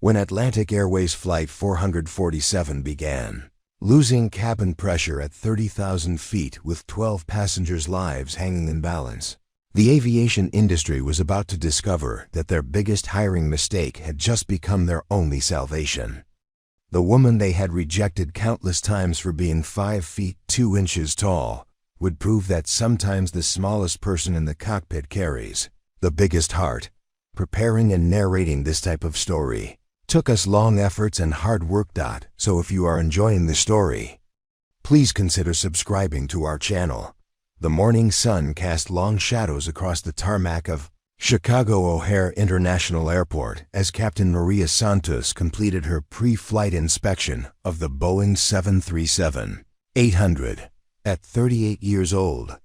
when Atlantic Airways Flight 447 began, losing cabin pressure at 30,000 feet with 12 passengers' lives hanging in balance. The aviation industry was about to discover that their biggest hiring mistake had just become their only salvation. The woman they had rejected countless times for being 5 feet 2 inches tall would prove that sometimes the smallest person in the cockpit carries the biggest heart. Preparing and narrating this type of story took us long efforts and hard work. So if you are enjoying the story, please consider subscribing to our channel. The morning sun cast long shadows across the tarmac of Chicago O'Hare International Airport as Captain Maria Santos completed her pre-flight inspection of the Boeing 737-800. At 38 years old,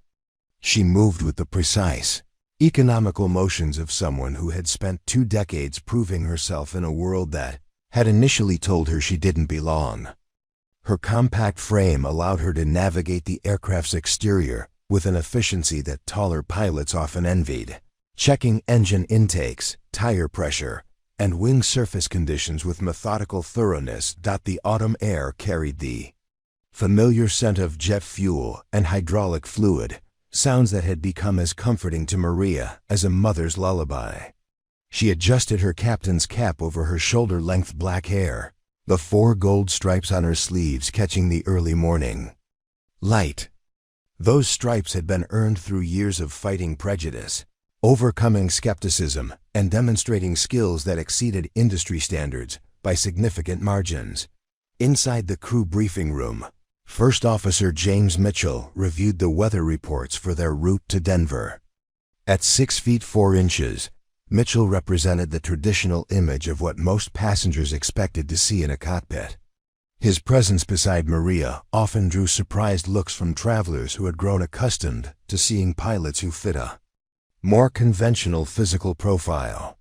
she moved with the precise, economical motions of someone who had spent 2 decades proving herself in a world that had initially told her she didn't belong. Her compact frame allowed her to navigate the aircraft's exterior with an efficiency that taller pilots often envied, checking engine intakes, tire pressure, and wing surface conditions with methodical thoroughness. The autumn air carried the familiar scent of jet fuel and hydraulic fluid, sounds that had become as comforting to Maria as a mother's lullaby. She adjusted her captain's cap over her shoulder-length black hair, the 4 gold stripes on her sleeves catching the early morning light. Those stripes had been earned through years of fighting prejudice, overcoming skepticism, and demonstrating skills that exceeded industry standards by significant margins. Inside the crew briefing room, First Officer James Mitchell reviewed the weather reports for their route to Denver. At 6 feet 4 inches, Mitchell represented the traditional image of what most passengers expected to see in a cockpit. His presence beside Maria often drew surprised looks from travelers who had grown accustomed to seeing pilots who fit a more conventional physical profile.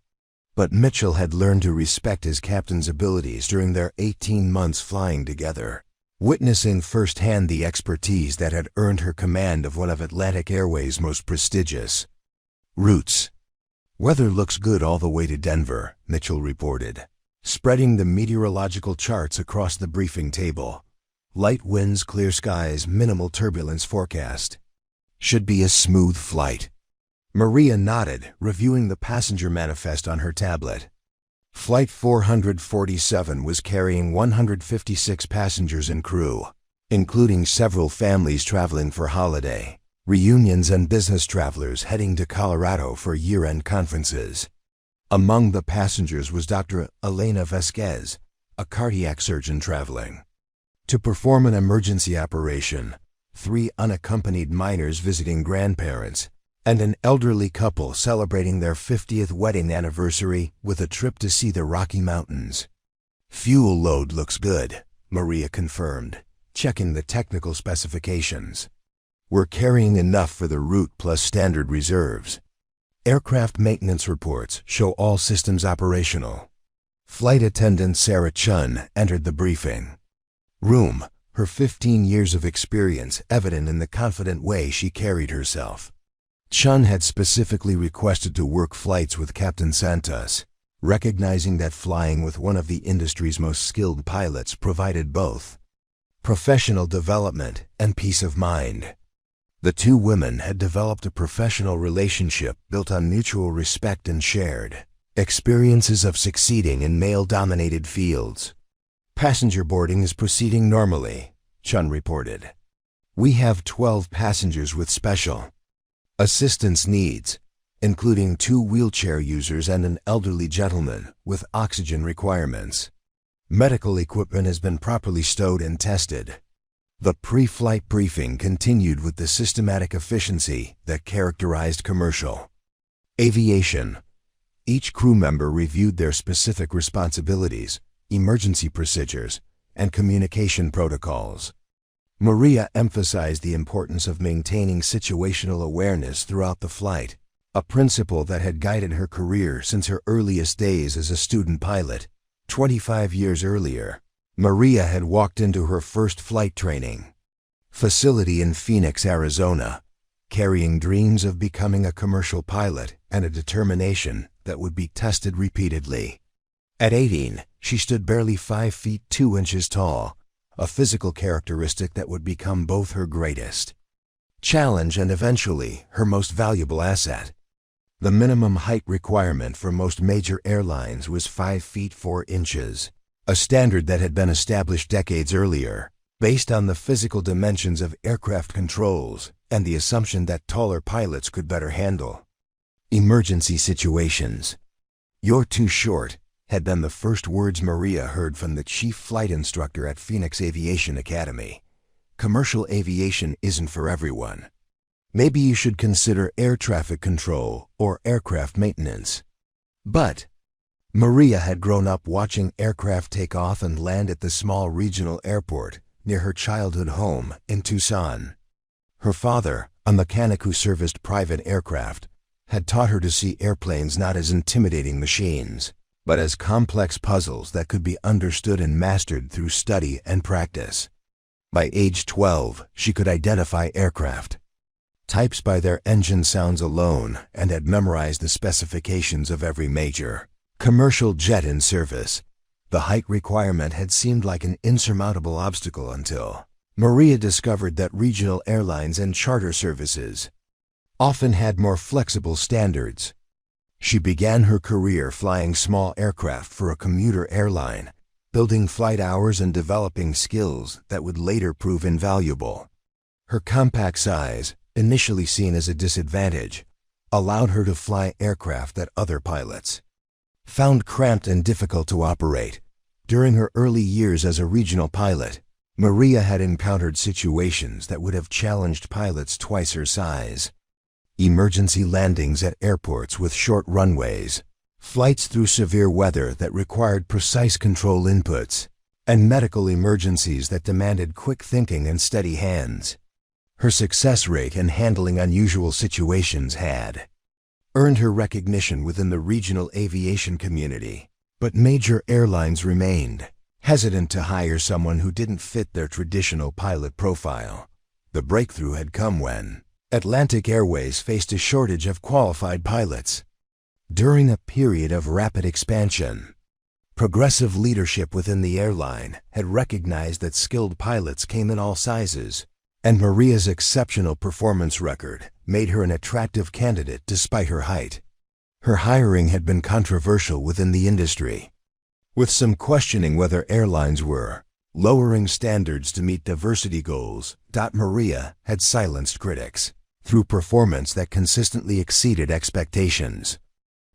But Mitchell had learned to respect his captain's abilities during their 18 months flying together, witnessing firsthand the expertise that had earned her command of one of Atlantic Airways' most prestigious routes. "Weather looks good all the way to Denver," Mitchell reported, spreading the meteorological charts across the briefing table. "Light winds, clear skies, minimal turbulence forecast. Should be a smooth flight." Maria nodded, reviewing the passenger manifest on her tablet. Flight 447 was carrying 156 passengers and crew, including several families traveling for holiday reunions and business travelers heading to Colorado for year-end conferences. Among the passengers was Dr. Elena Vasquez, a cardiac surgeon traveling to perform an emergency operation, 3 unaccompanied minors visiting grandparents, and an elderly couple celebrating their 50th wedding anniversary with a trip to see the Rocky Mountains. "Fuel load looks good," Maria confirmed, checking the technical specifications. "We're carrying enough for the route plus standard reserves. Aircraft maintenance reports show all systems operational." Flight attendant Sarah Chun entered the briefing room, her 15 years of experience evident in the confident way she carried herself. Chun had specifically requested to work flights with Captain Santos, recognizing that flying with one of the industry's most skilled pilots provided both professional development and peace of mind. The 2 women had developed a professional relationship built on mutual respect and shared experiences of succeeding in male-dominated fields. "Passenger boarding is proceeding normally," Chun reported. "We have 12 passengers with special assistance needs, including 2 wheelchair users and an elderly gentleman with oxygen requirements. Medical equipment has been properly stowed and tested." The pre-flight briefing continued with the systematic efficiency that characterized commercial aviation. Each crew member reviewed their specific responsibilities, emergency procedures, and communication protocols. Maria emphasized the importance of maintaining situational awareness throughout the flight, a principle that had guided her career since her earliest days as a student pilot. 25 years earlier, Maria had walked into her first flight training facility in Phoenix, Arizona, carrying dreams of becoming a commercial pilot and a determination that would be tested repeatedly. At 18, she stood barely 5 feet 2 inches tall, a physical characteristic that would become both her greatest challenge and eventually her most valuable asset. The minimum height requirement for most major airlines was 5 feet 4 inches, a standard that had been established decades earlier, based on the physical dimensions of aircraft controls and the assumption that taller pilots could better handle emergency situations. "You're too short," had been the first words Maria heard from the chief flight instructor at Phoenix Aviation Academy. "Commercial aviation isn't for everyone. Maybe you should consider air traffic control or aircraft maintenance." But Maria had grown up watching aircraft take off and land at the small regional airport near her childhood home in Tucson. Her father, a mechanic who serviced private aircraft, had taught her to see airplanes not as intimidating machines, but as complex puzzles that could be understood and mastered through study and practice. By age 12, she could identify aircraft types by their engine sounds alone and had memorized the specifications of every major commercial jet in service. The height requirement had seemed like an insurmountable obstacle until Maria discovered that regional airlines and charter services often had more flexible standards. She began her career flying small aircraft for a commuter airline, building flight hours and developing skills that would later prove invaluable. Her compact size, initially seen as a disadvantage, allowed her to fly aircraft that other pilots found cramped and difficult to operate. During her early years as a regional pilot, Maria had encountered situations that would have challenged pilots twice her size. Emergency landings at airports with short runways, flights through severe weather that required precise control inputs, and medical emergencies that demanded quick thinking and steady hands. Her success rate in handling unusual situations had earned her recognition within the regional aviation community, but major airlines remained hesitant to hire someone who didn't fit their traditional pilot profile. The breakthrough had come when Atlantic Airways faced a shortage of qualified pilots. During a period of rapid expansion, progressive leadership within the airline had recognized that skilled pilots came in all sizes, and Maria's exceptional performance record made her an attractive candidate despite her height. Her hiring had been controversial within the industry, with some questioning whether airlines were lowering standards to meet diversity goals. Maria had silenced critics through performance that consistently exceeded expectations.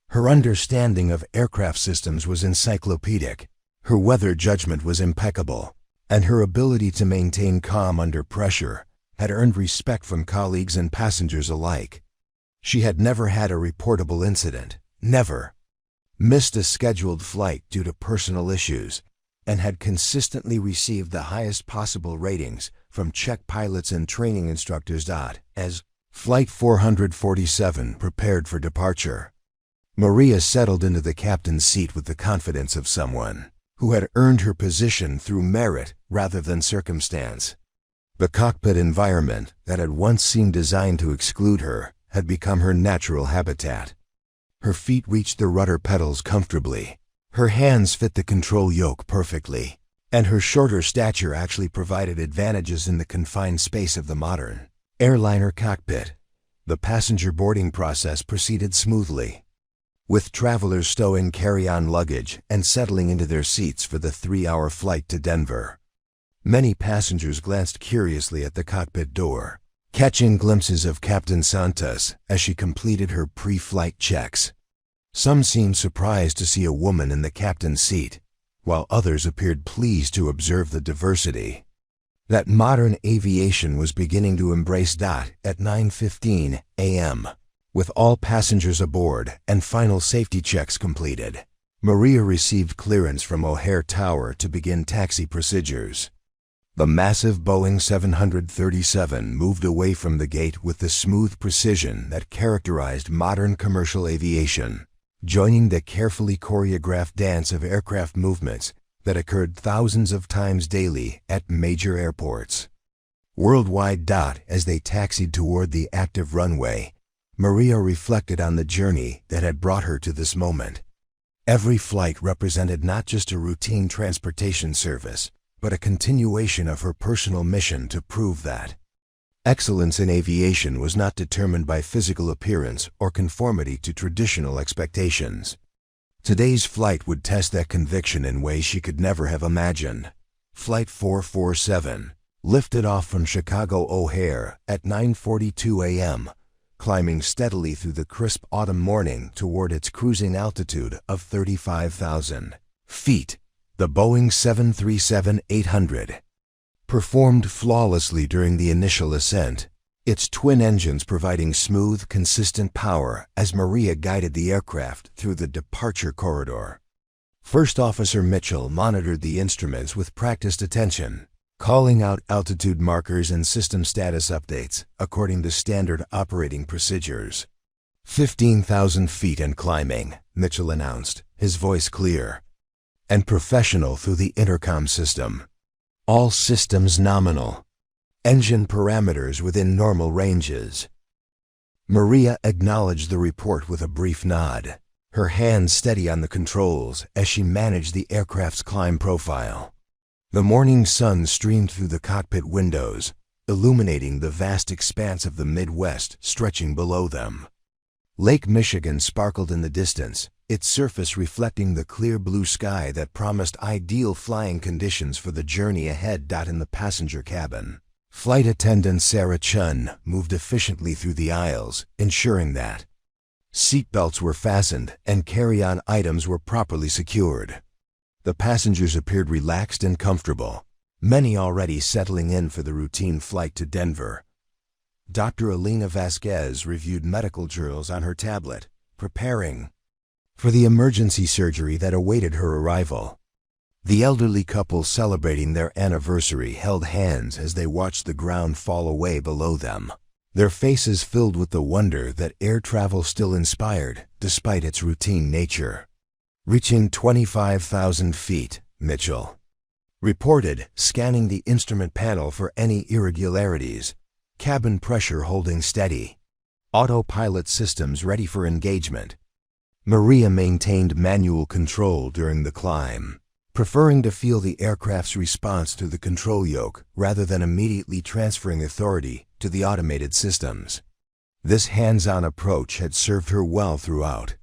Her understanding of aircraft systems was encyclopedic, her weather judgment was impeccable, and her ability to maintain calm under pressure had earned respect from colleagues and passengers alike. She had never had a reportable incident, never missed a scheduled flight due to personal issues, and had consistently received the highest possible ratings from check pilots and training instructors. As Flight 447 prepared for departure, Maria settled into the captain's seat with the confidence of someone who had earned her position through merit rather than circumstance. The cockpit environment that had once seemed designed to exclude her had become her natural habitat. Her feet reached the rudder pedals comfortably, her hands fit the control yoke perfectly, and her shorter stature actually provided advantages in the confined space of the modern airliner cockpit. The passenger boarding process proceeded smoothly, with travelers stowing carry-on luggage and settling into their seats for the 3-hour flight to Denver. Many passengers glanced curiously at the cockpit door, catching glimpses of Captain Santos as she completed her pre-flight checks. Some seemed surprised to see a woman in the captain's seat, while others appeared pleased to observe the diversity that modern aviation was beginning to embrace. At 9:15 a.m., with all passengers aboard and final safety checks completed, Maria received clearance from O'Hare Tower to begin taxi procedures. The massive Boeing 737 moved away from the gate with the smooth precision that characterized modern commercial aviation, joining the carefully choreographed dance of aircraft movements that occurred thousands of times daily at major airports worldwide. As they taxied toward the active runway, Maria reflected on the journey that had brought her to this moment. Every flight represented not just a routine transportation service, but a continuation of her personal mission to prove that excellence in aviation was not determined by physical appearance or conformity to traditional expectations. Today's flight would test that conviction in ways she could never have imagined. Flight 447 lifted off from Chicago O'Hare at 9:42 a.m., climbing steadily through the crisp autumn morning toward its cruising altitude of 35,000 feet. The Boeing 737-800 performed flawlessly during the initial ascent, its twin engines providing smooth, consistent power as Maria guided the aircraft through the departure corridor. First Officer Mitchell monitored the instruments with practiced attention, calling out altitude markers and system status updates according to standard operating procedures. 15,000 feet and climbing, Mitchell announced, his voice clear and professional through the intercom system. All systems nominal. Engine parameters within normal ranges. Maria acknowledged the report with a brief nod, her hands steady on the controls as she managed the aircraft's climb profile. The morning sun streamed through the cockpit windows, illuminating the vast expanse of the Midwest stretching below them. Lake Michigan sparkled in the distance, its surface reflecting the clear blue sky that promised ideal flying conditions for the journey ahead. In the passenger cabin, flight attendant Sarah Chun moved efficiently through the aisles, ensuring that seatbelts were fastened and carry-on items were properly secured. The passengers appeared relaxed and comfortable, many already settling in for the routine flight to Denver. Dr. Elena Vasquez reviewed medical journals on her tablet, preparing for the emergency surgery that awaited her arrival. The elderly couple celebrating their anniversary held hands as they watched the ground fall away below them, their faces filled with the wonder that air travel still inspired despite its routine nature. Reaching 25,000 feet, Mitchell reported, scanning the instrument panel for any irregularities. Cabin pressure holding steady. Autopilot systems ready for engagement. Maria maintained manual control during the climb, preferring to feel the aircraft's response through the control yoke rather than immediately transferring authority to the automated systems. This hands-on approach had served her well throughout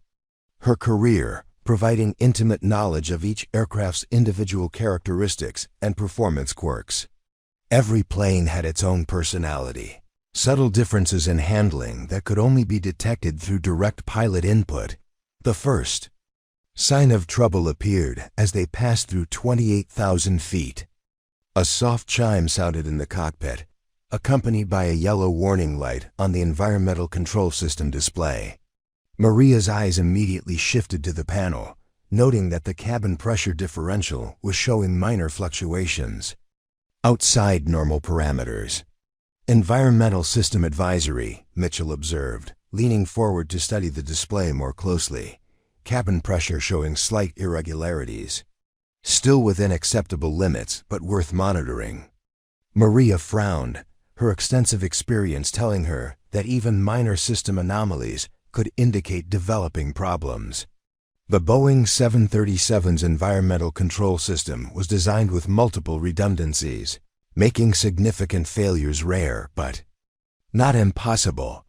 her career, providing intimate knowledge of each aircraft's individual characteristics and performance quirks. Every plane had its own personality, subtle differences in handling that could only be detected through direct pilot input. The first sign of trouble appeared as they passed through 28,000 feet. A soft chime sounded in the cockpit, accompanied by a yellow warning light on the environmental control system display. Maria's eyes immediately shifted to the panel, noting that the cabin pressure differential was showing minor fluctuations outside normal parameters. Environmental system advisory, Mitchell observed, leaning forward to study the display more closely. Cabin pressure showing slight irregularities. Still within acceptable limits, but worth monitoring. Maria frowned, her extensive experience telling her that even minor system anomalies could indicate developing problems. The Boeing 737's environmental control system was designed with multiple redundancies, making significant failures rare but not impossible.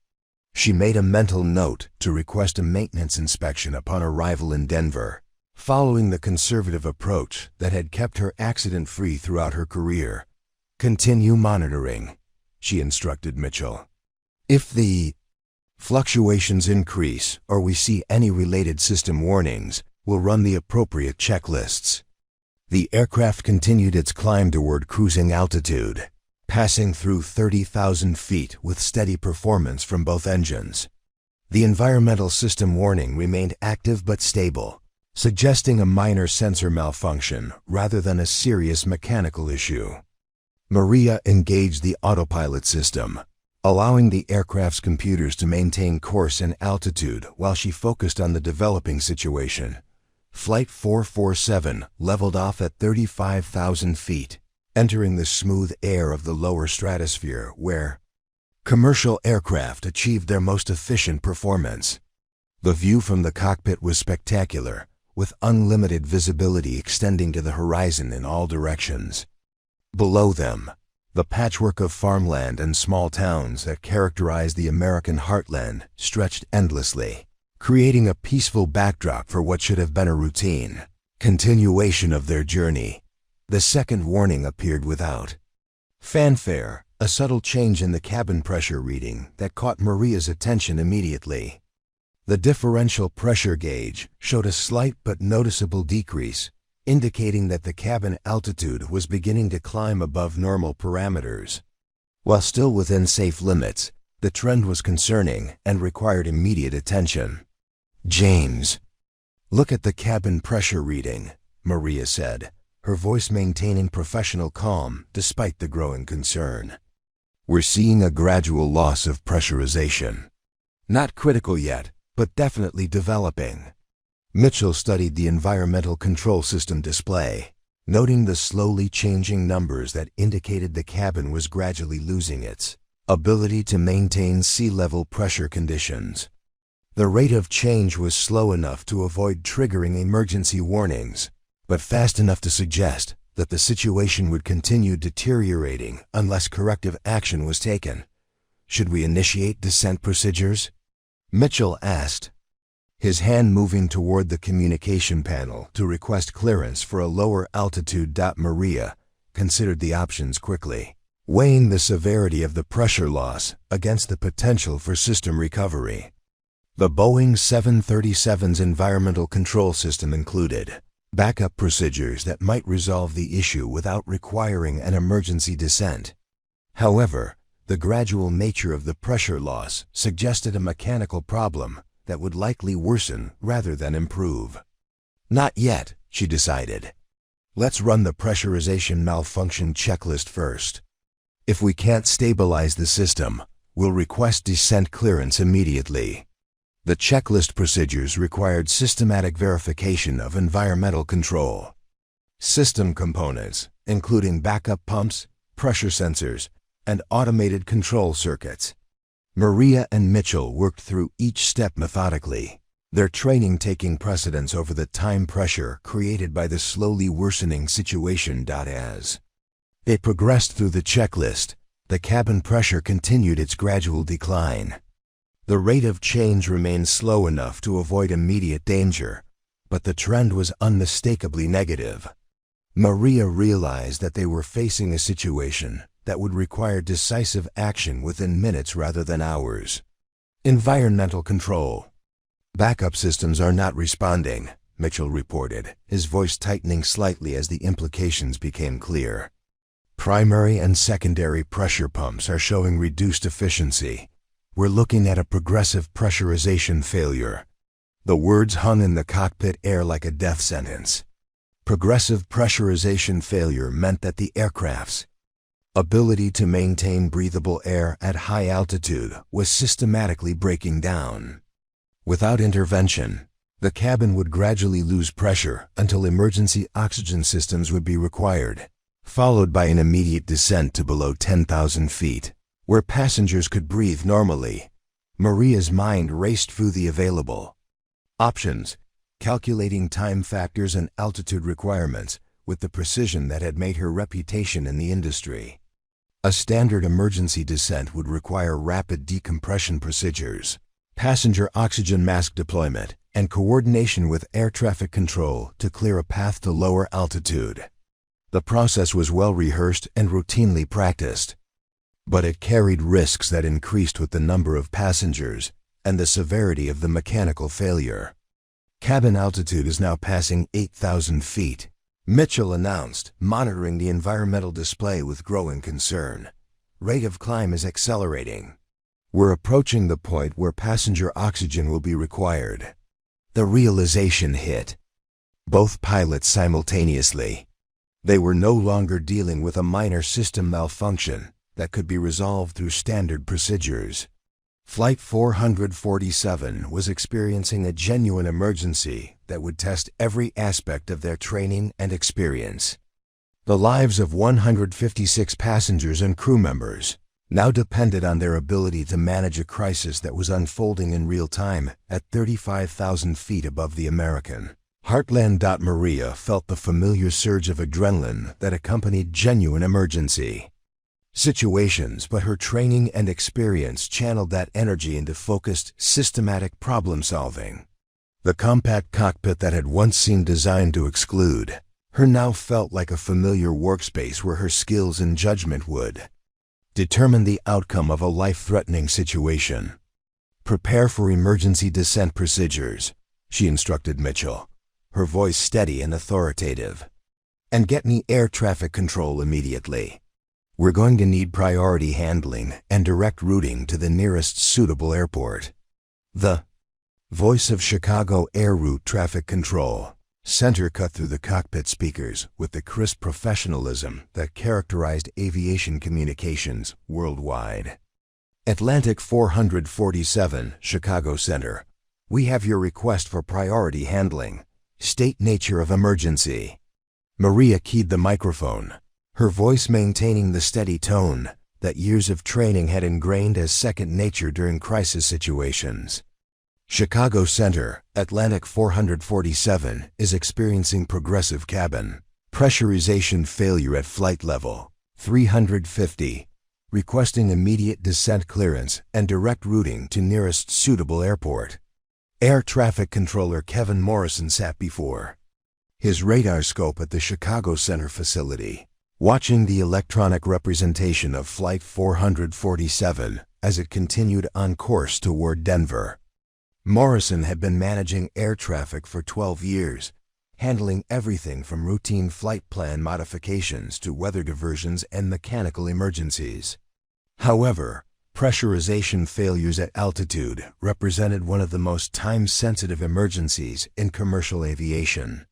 She made a mental note to request a maintenance inspection upon arrival in Denver, following the conservative approach that had kept her accident-free throughout her career. Continue monitoring, she instructed Mitchell. If the fluctuations increase or we see any related system warnings, we'll run the appropriate checklists. The aircraft continued its climb toward cruising altitude, passing through 30,000 feet with steady performance from both engines. The environmental system warning remained active but stable, suggesting a minor sensor malfunction rather than a serious mechanical issue. Maria engaged the autopilot system, allowing the aircraft's computers to maintain course and altitude while she focused on the developing situation. Flight 447 leveled off at 35,000 feet, entering the smooth air of the lower stratosphere where commercial aircraft achieved their most efficient performance. The view from the cockpit was spectacular, with unlimited visibility extending to the horizon in all directions. Below them, the patchwork of farmland and small towns that characterize the American heartland stretched endlessly, creating a peaceful backdrop for what should have been a routine continuation of their journey. The second warning appeared without fanfare, a subtle change in the cabin pressure reading that caught Maria's attention immediately. The differential pressure gauge showed a slight but noticeable decrease, indicating that the cabin altitude was beginning to climb above normal parameters. While still within safe limits, the trend was concerning and required immediate attention. "James, look at the cabin pressure reading," Maria said, her voice maintaining professional calm despite the growing concern. "We're seeing a gradual loss of pressurization. Not critical yet, but definitely developing." Mitchell studied the environmental control system display, noting the slowly changing numbers that indicated the cabin was gradually losing its ability to maintain sea-level pressure conditions. The rate of change was slow enough to avoid triggering emergency warnings, but fast enough to suggest that the situation would continue deteriorating unless corrective action was taken. "Should we initiate descent procedures?" Mitchell asked, his hand moving toward the communication panel to request clearance for a lower altitude. Maria considered the options quickly, weighing the severity of the pressure loss against the potential for system recovery. The Boeing 737's environmental control system included backup procedures that might resolve the issue without requiring an emergency descent. However, the gradual nature of the pressure loss suggested a mechanical problem that would likely worsen rather than improve. "Not yet," she decided. "Let's run the pressurization malfunction checklist first. If we can't stabilize the system, we'll request descent clearance immediately." The checklist procedures required systematic verification of environmental control. System components, including backup pumps, pressure sensors, and automated control circuits. Maria and Mitchell worked through each step methodically, their training taking precedence over the time pressure created by the slowly worsening situation. As they progressed through the checklist, the cabin pressure continued its gradual decline. The rate of change remained slow enough to avoid immediate danger, but the trend was unmistakably negative. Maria realized that they were facing a situation that would require decisive action within minutes rather than hours. Environmental control. "Backup systems are not responding," Mitchell reported, his voice tightening slightly as the implications became clear. "Primary and secondary pressure pumps are showing reduced efficiency. We're looking at a progressive pressurization failure." The words hung in the cockpit air like a death sentence. Progressive pressurization failure meant that the aircraft's ability to maintain breathable air at high altitude was systematically breaking down. Without intervention, the cabin would gradually lose pressure until emergency oxygen systems would be required, followed by an immediate descent to below 10,000 feet. Where passengers could breathe normally. Maria's mind raced through the available options, calculating time factors and altitude requirements with the precision that had made her reputation in the industry. A standard emergency descent would require rapid decompression procedures, passenger oxygen mask deployment, and coordination with air traffic control to clear a path to lower altitude. The process was well rehearsed and routinely practiced, but it carried risks that increased with the number of passengers and the severity of the mechanical failure. "Cabin altitude is now passing 8,000 feet, Mitchell announced, monitoring the environmental display with growing concern. "Rate of climb is accelerating. We're approaching the point where passenger oxygen will be required." The realization hit both pilots simultaneously. They were no longer dealing with a minor system malfunction that could be resolved through standard procedures. Flight 447 was experiencing a genuine emergency that would test every aspect of their training and experience. The lives of 156 passengers and crew members now depended on their ability to manage a crisis that was unfolding in real time at 35,000 feet above the American. Heartland. Maria felt the familiar surge of adrenaline that accompanied genuine emergency situations, but her training and experience channeled that energy into focused, systematic problem-solving. The compact cockpit that had once seemed designed to exclude her now felt like a familiar workspace where her skills and judgment would determine the outcome of a life-threatening situation. "Prepare for emergency descent procedures," she instructed Mitchell, her voice steady and authoritative. "And get me air traffic control immediately. We're going to need priority handling and direct routing to the nearest suitable airport." The voice of Chicago Air Route Traffic Control Center cut through the cockpit speakers with the crisp professionalism that characterized aviation communications worldwide. "Atlantic 447, Chicago Center. We have your request for priority handling. State nature of emergency." Maria keyed the microphone, her voice maintaining the steady tone that years of training had ingrained as second nature during crisis situations. "Chicago Center, Atlantic 447 is experiencing progressive cabin pressurization failure at flight level 350, requesting immediate descent clearance and direct routing to nearest suitable airport." Air traffic controller Kevin Morrison sat before his radar scope at the Chicago Center facility, watching the electronic representation of Flight 447 as it continued on course toward Denver. Morrison had been managing air traffic for 12 years, handling everything from routine flight plan modifications to weather diversions and mechanical emergencies. However, pressurization failures at altitude represented one of the most time-sensitive emergencies in commercial aviation.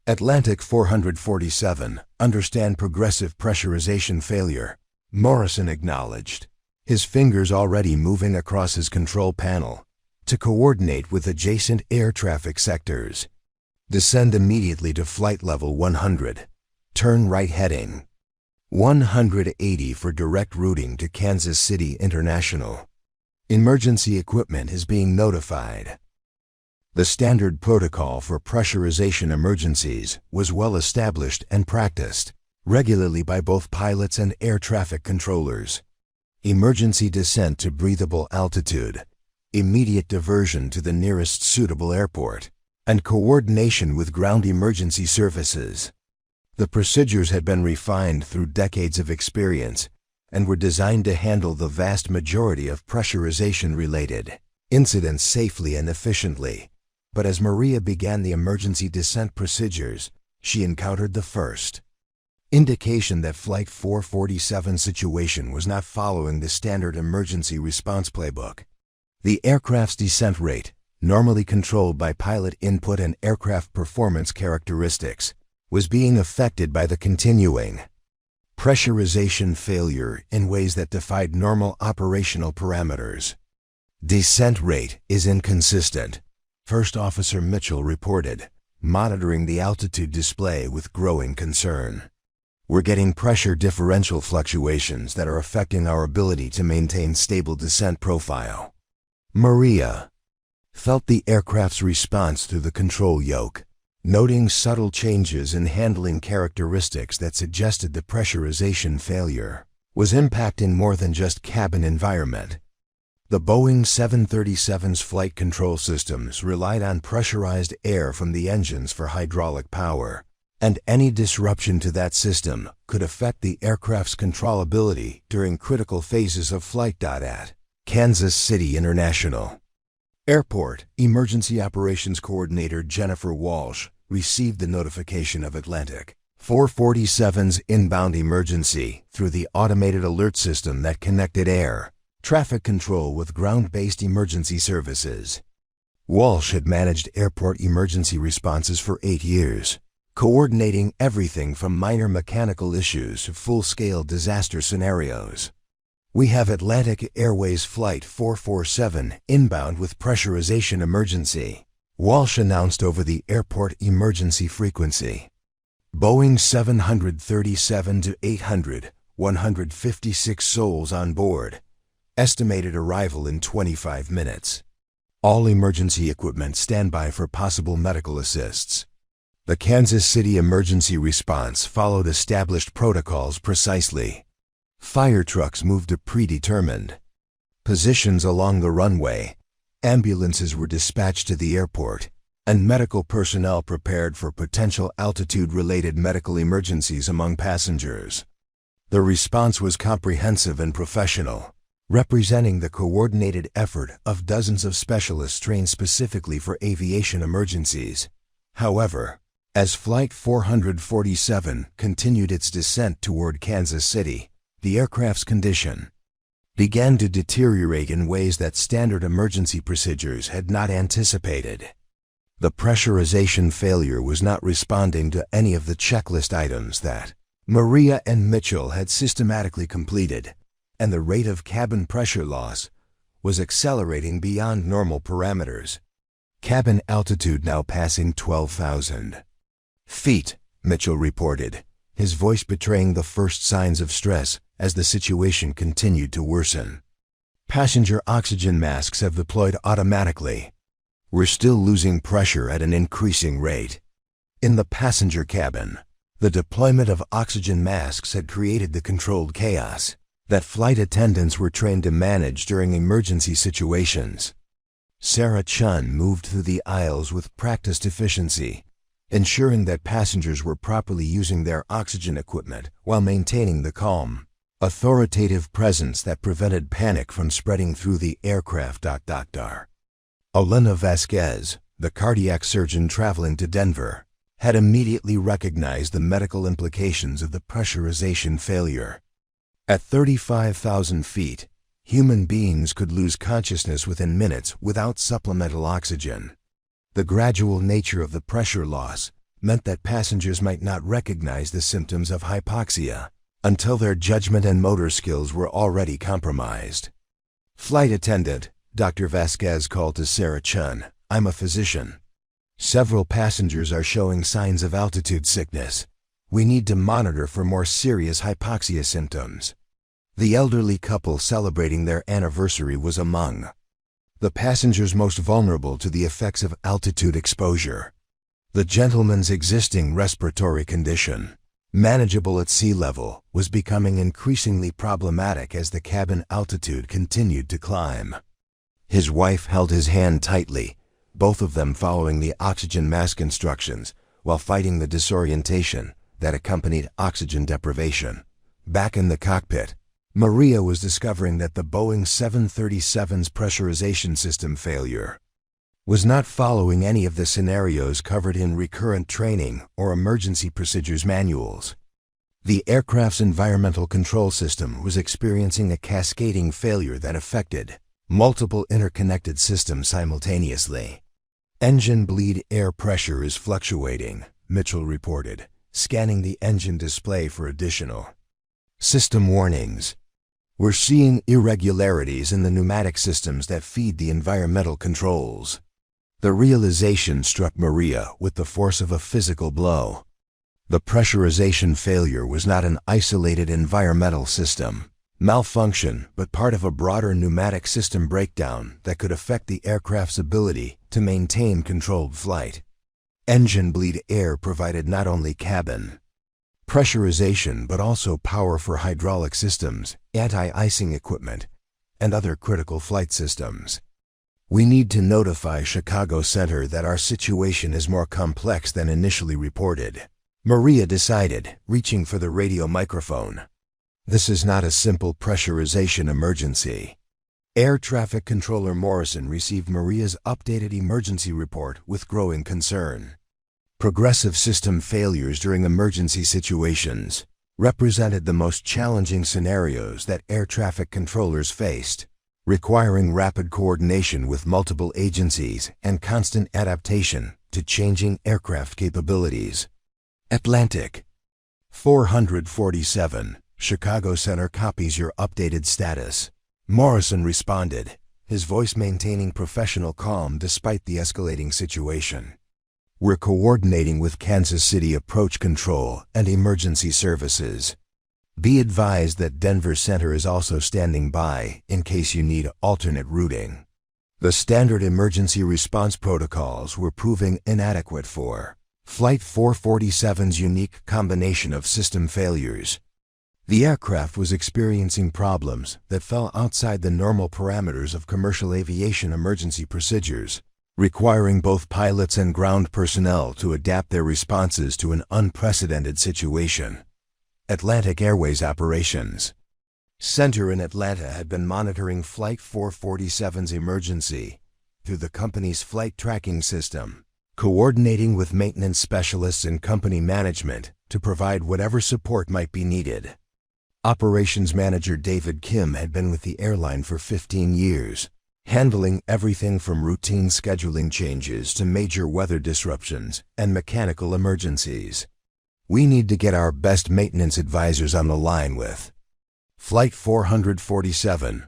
"Atlantic 447, understand progressive pressurization failure," Morrison acknowledged, his fingers already moving across his control panel to coordinate with adjacent air traffic sectors. "Descend immediately to flight level 100. Turn right heading 180 for direct routing to Kansas City International. Emergency equipment is being notified." The standard protocol for pressurization emergencies was well established and practiced regularly by both pilots and air traffic controllers. Emergency descent to breathable altitude, immediate diversion to the nearest suitable airport, and coordination with ground emergency services. The procedures had been refined through decades of experience and were designed to handle the vast majority of pressurization-related incidents safely and efficiently. But as Maria began the emergency descent procedures, she encountered the first indication that Flight 447 situation was not following the standard emergency response playbook. The aircraft's descent rate, normally controlled by pilot input and aircraft performance characteristics, was being affected by the continuing pressurization failure in ways that defied normal operational parameters. "Descent rate is inconsistent," First Officer Mitchell reported, monitoring the altitude display with growing concern. "We're getting pressure differential fluctuations that are affecting our ability to maintain stable descent profile." Maria felt the aircraft's response through the control yoke, noting subtle changes in handling characteristics that suggested the pressurization failure was impacting more than just cabin environment. The Boeing 737's flight control systems relied on pressurized air from the engines for hydraulic power, and any disruption to that system could affect the aircraft's controllability during critical phases of flight. At Kansas City International Airport, Emergency Operations Coordinator Jennifer Walsh received the notification of Atlantic 447's inbound emergency through the automated alert system that connected air traffic control with ground-based emergency services. Walsh had managed airport emergency responses for 8 years, coordinating everything from minor mechanical issues to full-scale disaster scenarios. "We have Atlantic Airways Flight 447 inbound with pressurization emergency," Walsh announced over the airport emergency frequency. Boeing 737-800, 156 souls on board. Estimated arrival in 25 minutes. All emergency equipment stand by for possible medical assists. The Kansas City emergency response followed established protocols precisely. Fire trucks moved to predetermined positions along the runway, ambulances were dispatched to the airport, and medical personnel prepared for potential altitude-related medical emergencies among passengers. The response was comprehensive and professional, representing the coordinated effort of dozens of specialists trained specifically for aviation emergencies. However, as Flight 447 continued its descent toward Kansas City, the aircraft's condition began to deteriorate in ways that standard emergency procedures had not anticipated. The pressurization failure was not responding to any of the checklist items that Maria and Mitchell had systematically completed, and the rate of cabin pressure loss was accelerating beyond normal parameters. Cabin altitude now passing 12,000 feet, Mitchell reported, his voice betraying the first signs of stress as the situation continued to worsen. Passenger oxygen masks have deployed automatically. We're still losing pressure at an increasing rate. In the passenger cabin, the deployment of oxygen masks had created the controlled chaos that flight attendants were trained to manage during emergency situations. Sarah Chun moved through the aisles with practiced efficiency, ensuring that passengers were properly using their oxygen equipment while maintaining the calm, authoritative presence that prevented panic from spreading through the aircraft. Elena Vasquez, the cardiac surgeon traveling to Denver, had immediately recognized the medical implications of the pressurization failure. At 35,000 feet, human beings could lose consciousness within minutes without supplemental oxygen. The gradual nature of the pressure loss meant that passengers might not recognize the symptoms of hypoxia until their judgment and motor skills were already compromised. "Flight attendant," Dr. Vasquez called to Sarah Chun, "I'm a physician. Several passengers are showing signs of altitude sickness. We need to monitor for more serious hypoxia symptoms." The elderly couple celebrating their anniversary was among the passengers most vulnerable to the effects of altitude exposure. The gentleman's existing respiratory condition, manageable at sea level, was becoming increasingly problematic as the cabin altitude continued to climb. His wife held his hand tightly, both of them following the oxygen mask instructions while fighting the disorientation that accompanied oxygen deprivation. Back in the cockpit, Maria was discovering that the Boeing 737's pressurization system failure was not following any of the scenarios covered in recurrent training or emergency procedures manuals. The aircraft's environmental control system was experiencing a cascading failure that affected multiple interconnected systems simultaneously. "Engine bleed air pressure is fluctuating," Mitchell reported, scanning the engine display for additional system warnings. "We're seeing irregularities in the pneumatic systems that feed the environmental controls." The realization struck Maria with the force of a physical blow. The pressurization failure was not an isolated environmental system malfunction, but part of a broader pneumatic system breakdown that could affect the aircraft's ability to maintain controlled flight. Engine bleed air provided not only cabin pressurization but also power for hydraulic systems, anti-icing equipment, and other critical flight systems. "We need to notify Chicago Center that our situation is more complex than initially reported," Maria decided, reaching for the radio microphone. "This is not a simple pressurization emergency." Air Traffic Controller Morrison received Maria's updated emergency report with growing concern. Progressive system failures during emergency situations represented the most challenging scenarios that air traffic controllers faced, requiring rapid coordination with multiple agencies and constant adaptation to changing aircraft capabilities. Atlantic 447, Chicago Center copies your updated status. Morrison responded, his voice maintaining professional calm despite the escalating situation. "We're coordinating with Kansas City Approach Control and Emergency Services. Be advised that Denver Center is also standing by in case you need alternate routing." The standard emergency response protocols were proving inadequate for Flight 447's unique combination of system failures. The aircraft was experiencing problems that fell outside the normal parameters of commercial aviation emergency procedures, requiring both pilots and ground personnel to adapt their responses to an unprecedented situation. Atlantic Airways Operations Center in Atlanta had been monitoring Flight 447's emergency through the company's flight tracking system, coordinating with maintenance specialists and company management to provide whatever support might be needed. Operations Manager David Kim had been with the airline for 15 years, handling everything from routine scheduling changes to major weather disruptions and mechanical emergencies. "We need to get our best maintenance advisors on the line with Flight 447,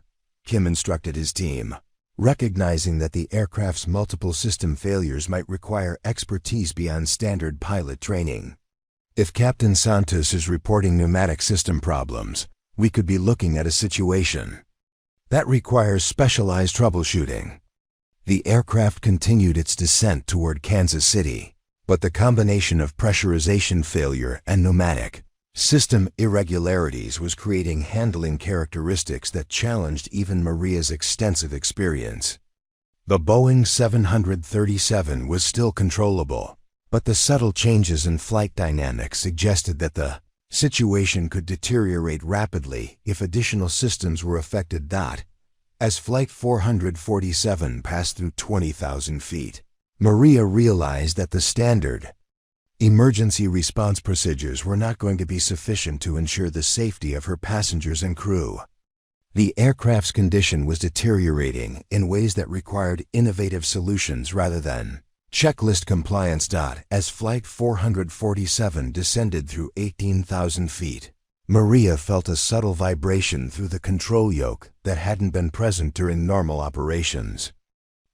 Kim instructed his team, recognizing that the aircraft's multiple system failures might require expertise beyond standard pilot training. If Captain Santos is reporting pneumatic system problems, we could be looking at a situation that requires specialized troubleshooting. The aircraft continued its descent toward Kansas City, but the combination of pressurization failure and pneumatic system irregularities was creating handling characteristics that challenged even Maria's extensive experience. The Boeing 737 was still controllable, but the subtle changes in flight dynamics suggested that the situation could deteriorate rapidly if additional systems were affected. As Flight 447 passed through 20,000 feet, Maria realized that the standard emergency response procedures were not going to be sufficient to ensure the safety of her passengers and crew. The aircraft's condition was deteriorating in ways that required innovative solutions rather than checklist compliance. As Flight 447 descended through 18,000 feet, Maria felt a subtle vibration through the control yoke that hadn't been present during normal operations.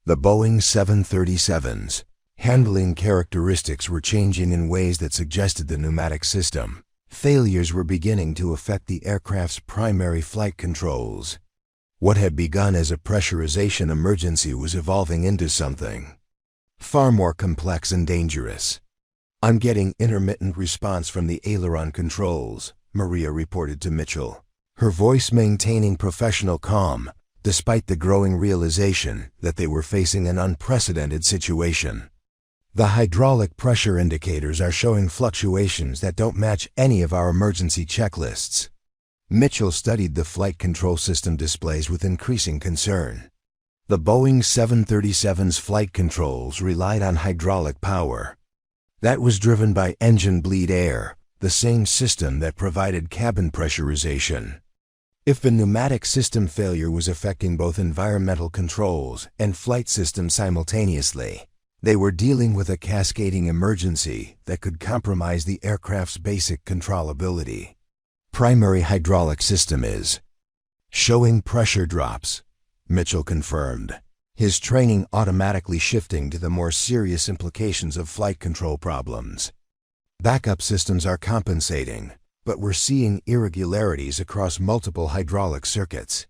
The Boeing 737's handling characteristics were changing in ways that suggested the pneumatic system failures were beginning to affect the aircraft's primary flight controls. What had begun as a pressurization emergency was evolving into something far more complex and dangerous. "I'm getting intermittent response from the aileron controls," Maria reported to Mitchell, her voice maintaining professional calm despite the growing realization that they were facing an unprecedented situation. "The hydraulic pressure indicators are showing fluctuations that don't match any of our emergency checklists." Mitchell studied the flight control system displays with increasing concern. The Boeing 737's flight controls relied on hydraulic power. That was driven by engine bleed air, the same system that provided cabin pressurization. If the pneumatic system failure was affecting both environmental controls and flight systems simultaneously, they were dealing with a cascading emergency that could compromise the aircraft's basic controllability. "Primary hydraulic system is showing pressure drops," Mitchell confirmed, his training automatically shifting to the more serious implications of flight control problems. "Backup systems are compensating, but we're seeing irregularities across multiple hydraulic circuits."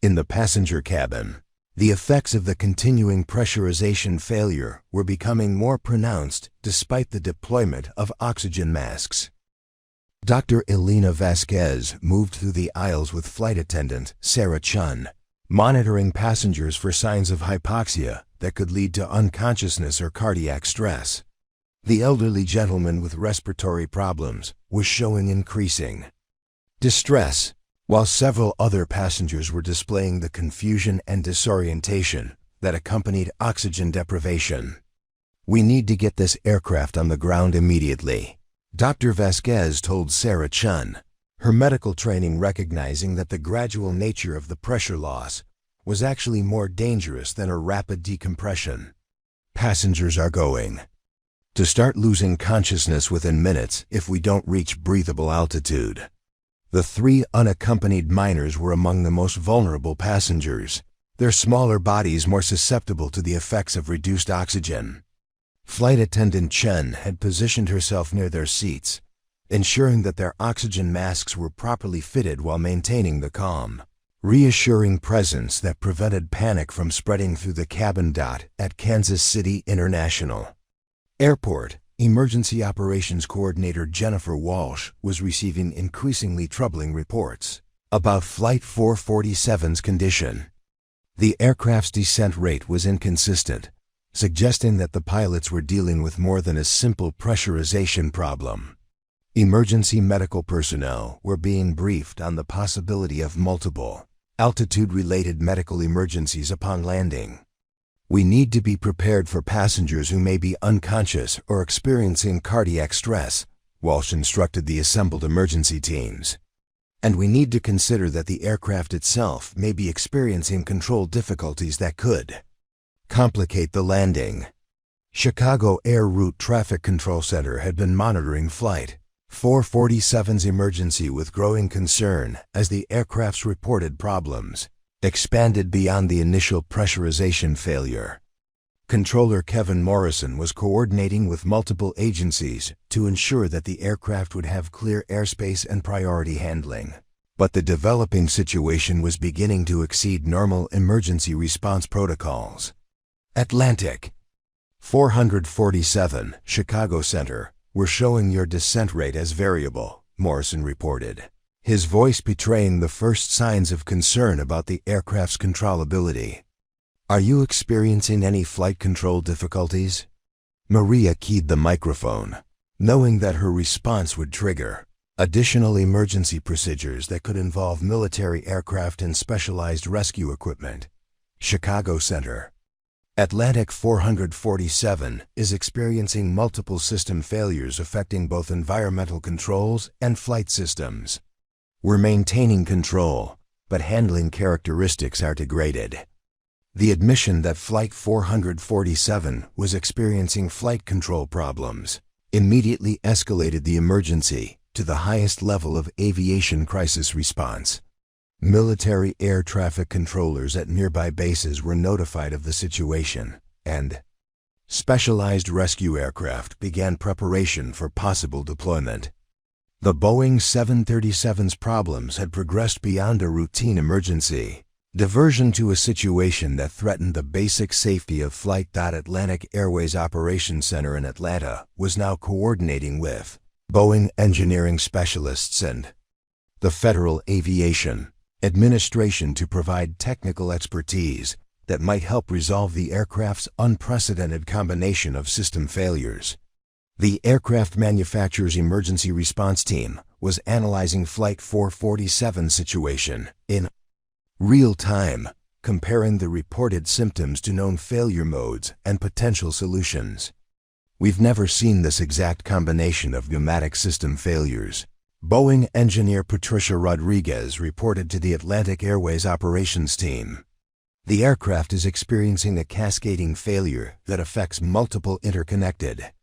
In the passenger cabin, the effects of the continuing pressurization failure were becoming more pronounced despite the deployment of oxygen masks. Dr. Elena Vasquez moved through the aisles with flight attendant Sarah Chun, monitoring passengers for signs of hypoxia that could lead to unconsciousness or cardiac stress. The elderly gentleman with respiratory problems was showing increasing distress, while several other passengers were displaying the confusion and disorientation that accompanied oxygen deprivation. "We need to get this aircraft on the ground immediately," Dr. Vasquez told Sarah Chun, her medical training recognizing that the gradual nature of the pressure loss was actually more dangerous than a rapid decompression. "Passengers are going to start losing consciousness within minutes if we don't reach breathable altitude." The 3 unaccompanied minors were among the most vulnerable passengers, their smaller bodies more susceptible to the effects of reduced oxygen. Flight attendant Chen had positioned herself near their seats, ensuring that their oxygen masks were properly fitted while maintaining the calm. reassuring presence that prevented panic from spreading through the cabin. At Kansas City International Airport, Emergency Operations Coordinator Jennifer Walsh was receiving increasingly troubling reports about Flight 447's condition. The aircraft's descent rate was inconsistent, suggesting that the pilots were dealing with more than a simple pressurization problem. Emergency medical personnel were being briefed on the possibility of multiple altitude-related medical emergencies upon landing. "We need to be prepared for passengers who may be unconscious or experiencing cardiac stress," Walsh instructed the assembled emergency teams. "And we need to consider that the aircraft itself may be experiencing control difficulties that could complicate the landing." Chicago Air Route Traffic Control Center had been monitoring Flight 447's emergency with growing concern as the aircraft's reported problems expanded beyond the initial pressurization failure. Controller Kevin Morrison was coordinating with multiple agencies to ensure that the aircraft would have clear airspace and priority handling. But the developing situation was beginning to exceed normal emergency response protocols. Atlantic 447, Chicago Center, "We're showing your descent rate as variable," Morrison reported, his voice betraying the first signs of concern about the aircraft's controllability. "Are you experiencing any flight control difficulties?" Maria keyed the microphone, knowing that her response would trigger additional emergency procedures that could involve military aircraft and specialized rescue equipment. Chicago Center. Atlantic 447 is experiencing multiple system failures affecting both environmental controls and flight systems. "We're maintaining control, but handling characteristics are degraded." The admission that Flight 447 was experiencing flight control problems immediately escalated the emergency to the highest level of aviation crisis response. Military air traffic controllers at nearby bases were notified of the situation, and specialized rescue aircraft began preparation for possible deployment. The Boeing 737's problems had progressed beyond a routine emergency diversion to a situation that threatened the basic safety of flight. Atlantic Airways Operations Center in Atlanta was now coordinating with Boeing engineering specialists and the Federal Aviation Administration to provide technical expertise that might help resolve the aircraft's unprecedented combination of system failures. The aircraft manufacturer's emergency response team was analyzing Flight 447's situation in real time, comparing the reported symptoms to known failure modes and potential solutions. "We've never seen this exact combination of pneumatic system failures," Boeing engineer Patricia Rodriguez reported to the Atlantic Airways operations team. "The aircraft is experiencing a cascading failure that affects multiple interconnected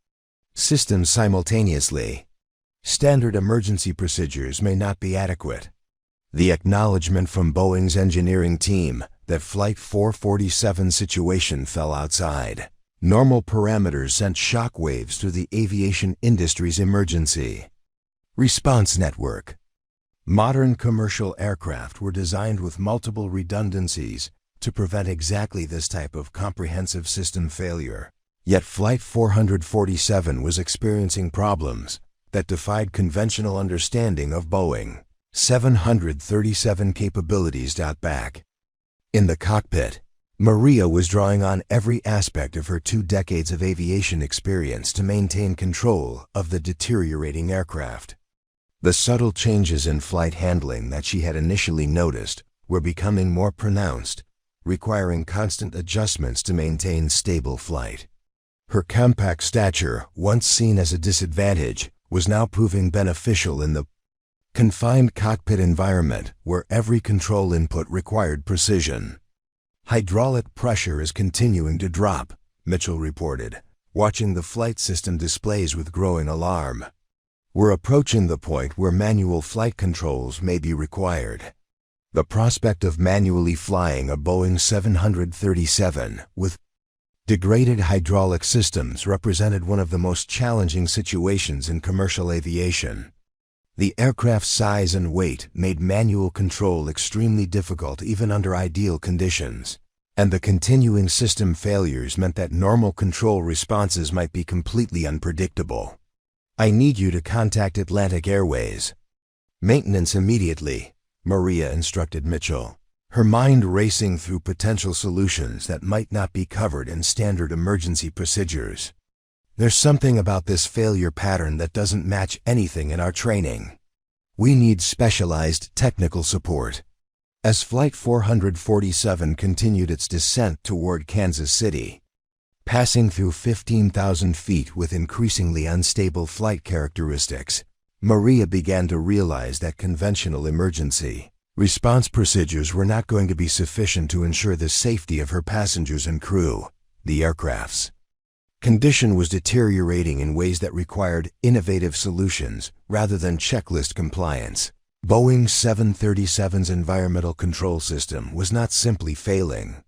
systems simultaneously. Standard emergency procedures may not be adequate." The acknowledgement from Boeing's engineering team that Flight 447's situation fell outside normal parameters sent shockwaves through the aviation industry's emergency response network. Modern commercial aircraft were designed with multiple redundancies to prevent exactly this type of comprehensive system failure. Yet Flight 447 was experiencing problems that defied conventional understanding of Boeing 737 capabilities. Back in the cockpit, Maria was drawing on every aspect of her 2 decades of aviation experience to maintain control of the deteriorating aircraft. The subtle changes in flight handling that she had initially noticed were becoming more pronounced, requiring constant adjustments to maintain stable flight. Her compact stature, once seen as a disadvantage, was now proving beneficial in the confined cockpit environment where every control input required precision. "Hydraulic pressure is continuing to drop," Mitchell reported, watching the flight system displays with growing alarm. "We're approaching the point where manual flight controls may be required." The prospect of manually flying a Boeing 737 with degraded hydraulic systems represented one of the most challenging situations in commercial aviation. The aircraft's size and weight made manual control extremely difficult even under ideal conditions, and the continuing system failures meant that normal control responses might be completely unpredictable. I need you to contact Atlantic Airways. Maintenance immediately, Maria instructed Mitchell, her mind racing through potential solutions that might not be covered in standard emergency procedures. There's something about this failure pattern that doesn't match anything in our training. We need specialized technical support. As Flight 447 continued its descent toward Kansas City, passing through 15,000 feet with increasingly unstable flight characteristics, Maria began to realize that conventional emergency response procedures were not going to be sufficient to ensure the safety of her passengers and crew. The aircraft's condition was deteriorating in ways that required innovative solutions rather than checklist compliance. Boeing 737's environmental control system was not simply failing.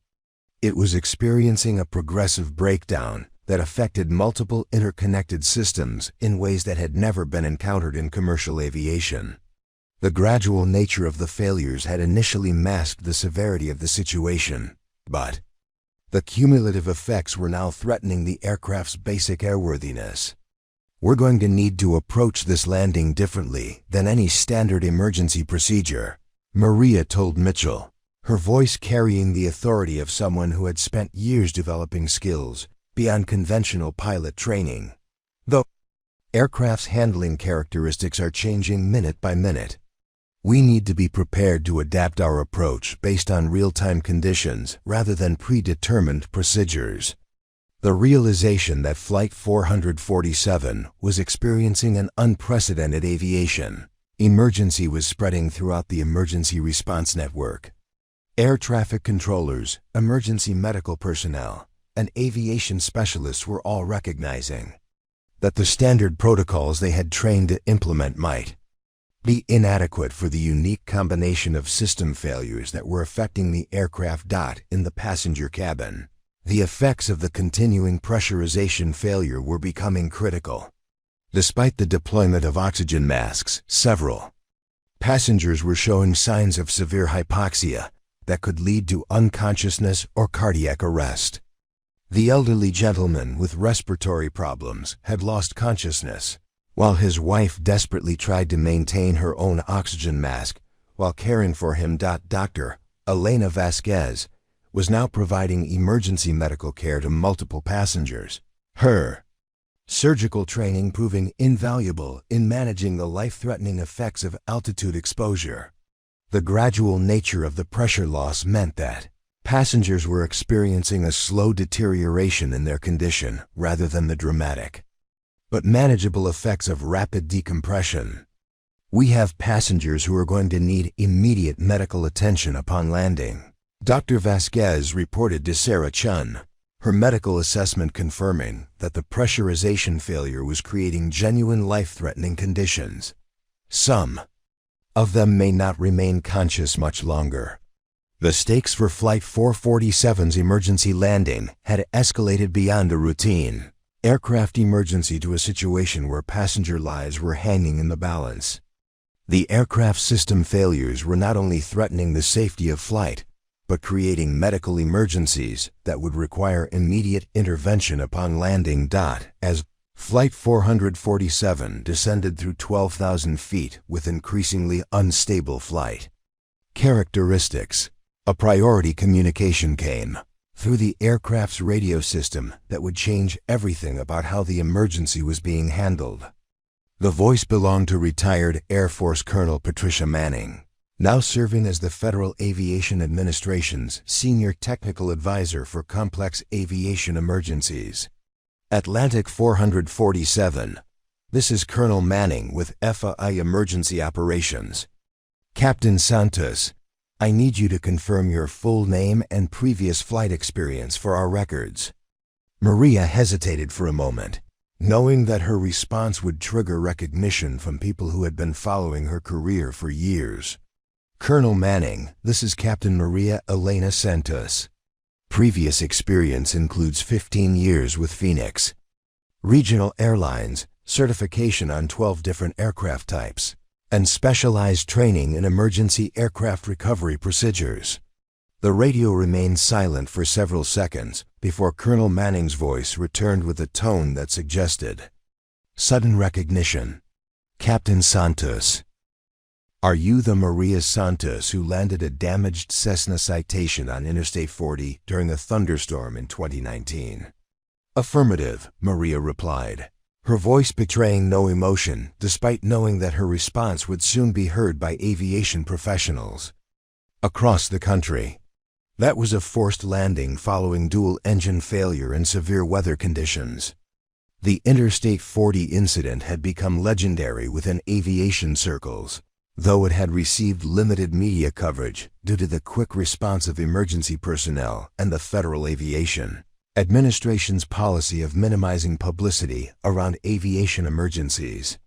It was experiencing a progressive breakdown that affected multiple interconnected systems in ways that had never been encountered in commercial aviation. The gradual nature of the failures had initially masked the severity of the situation, but the cumulative effects were now threatening the aircraft's basic airworthiness. We're going to need to approach this landing differently than any standard emergency procedure, Maria told Mitchell, her voice carrying the authority of someone who had spent years developing skills beyond conventional pilot training. The aircraft's handling characteristics are changing minute by minute. We need to be prepared to adapt our approach based on real-time conditions rather than predetermined procedures. The realization that Flight 447 was experiencing an unprecedented aviation emergency was spreading throughout the emergency response network. Air traffic controllers, emergency medical personnel, and aviation specialists were all recognizing that the standard protocols they had trained to implement might be inadequate for the unique combination of system failures that were affecting the aircraft. In the passenger cabin, the effects of the continuing pressurization failure were becoming critical. Despite the deployment of oxygen masks, several passengers were showing signs of severe hypoxia that could lead to unconsciousness or cardiac arrest. The elderly gentleman with respiratory problems had lost consciousness, while his wife desperately tried to maintain her own oxygen mask while caring for him. Dr. Elena Vasquez was now providing emergency medical care to multiple passengers, her surgical training proving invaluable in managing the life-threatening effects of altitude exposure. The gradual nature of the pressure loss meant that passengers were experiencing a slow deterioration in their condition rather than the dramatic but manageable effects of rapid decompression. We have passengers who are going to need immediate medical attention upon landing, Dr. Vasquez reported to Sarah Chun, her medical assessment confirming that the pressurization failure was creating genuine life-threatening conditions. Some of them may not remain conscious much longer. The stakes for Flight 447's emergency landing had escalated beyond a routine aircraft emergency to a situation where passenger lives were hanging in the balance. The aircraft system failures were not only threatening the safety of flight, but creating medical emergencies that would require immediate intervention upon landing. As Flight 447 descended through 12,000 feet with increasingly unstable flight characteristics, a priority communication came through the aircraft's radio system that would change everything about how the emergency was being handled. The voice belonged to retired Air Force Colonel Patricia Manning, now serving as the Federal Aviation Administration's Senior Technical Advisor for Complex Aviation Emergencies. Atlantic 447. This is Colonel Manning with FAI Emergency Operations. Captain Santos, I need you to confirm your full name and previous flight experience for our records. Maria hesitated for a moment, knowing that her response would trigger recognition from people who had been following her career for years. Colonel Manning, this is Captain Maria Elena Santos. Previous experience includes 15 years with Phoenix Regional Airlines, certification on 12 different aircraft types, and specialized training in emergency aircraft recovery procedures. The radio remained silent for several seconds before Colonel Manning's voice returned with a tone that suggested sudden recognition. "Captain Santos, are you the Maria Santos who landed a damaged Cessna Citation on Interstate 40 during a thunderstorm in 2019? "Affirmative," Maria replied, her voice betraying no emotion despite knowing that her response would soon be heard by aviation professionals across the country. That was a forced landing following dual-engine failure in severe weather conditions. The Interstate 40 incident had become legendary within aviation circles, though it had received limited media coverage due to the quick response of emergency personnel and the Federal Aviation Administration's policy of minimizing publicity around aviation emergencies.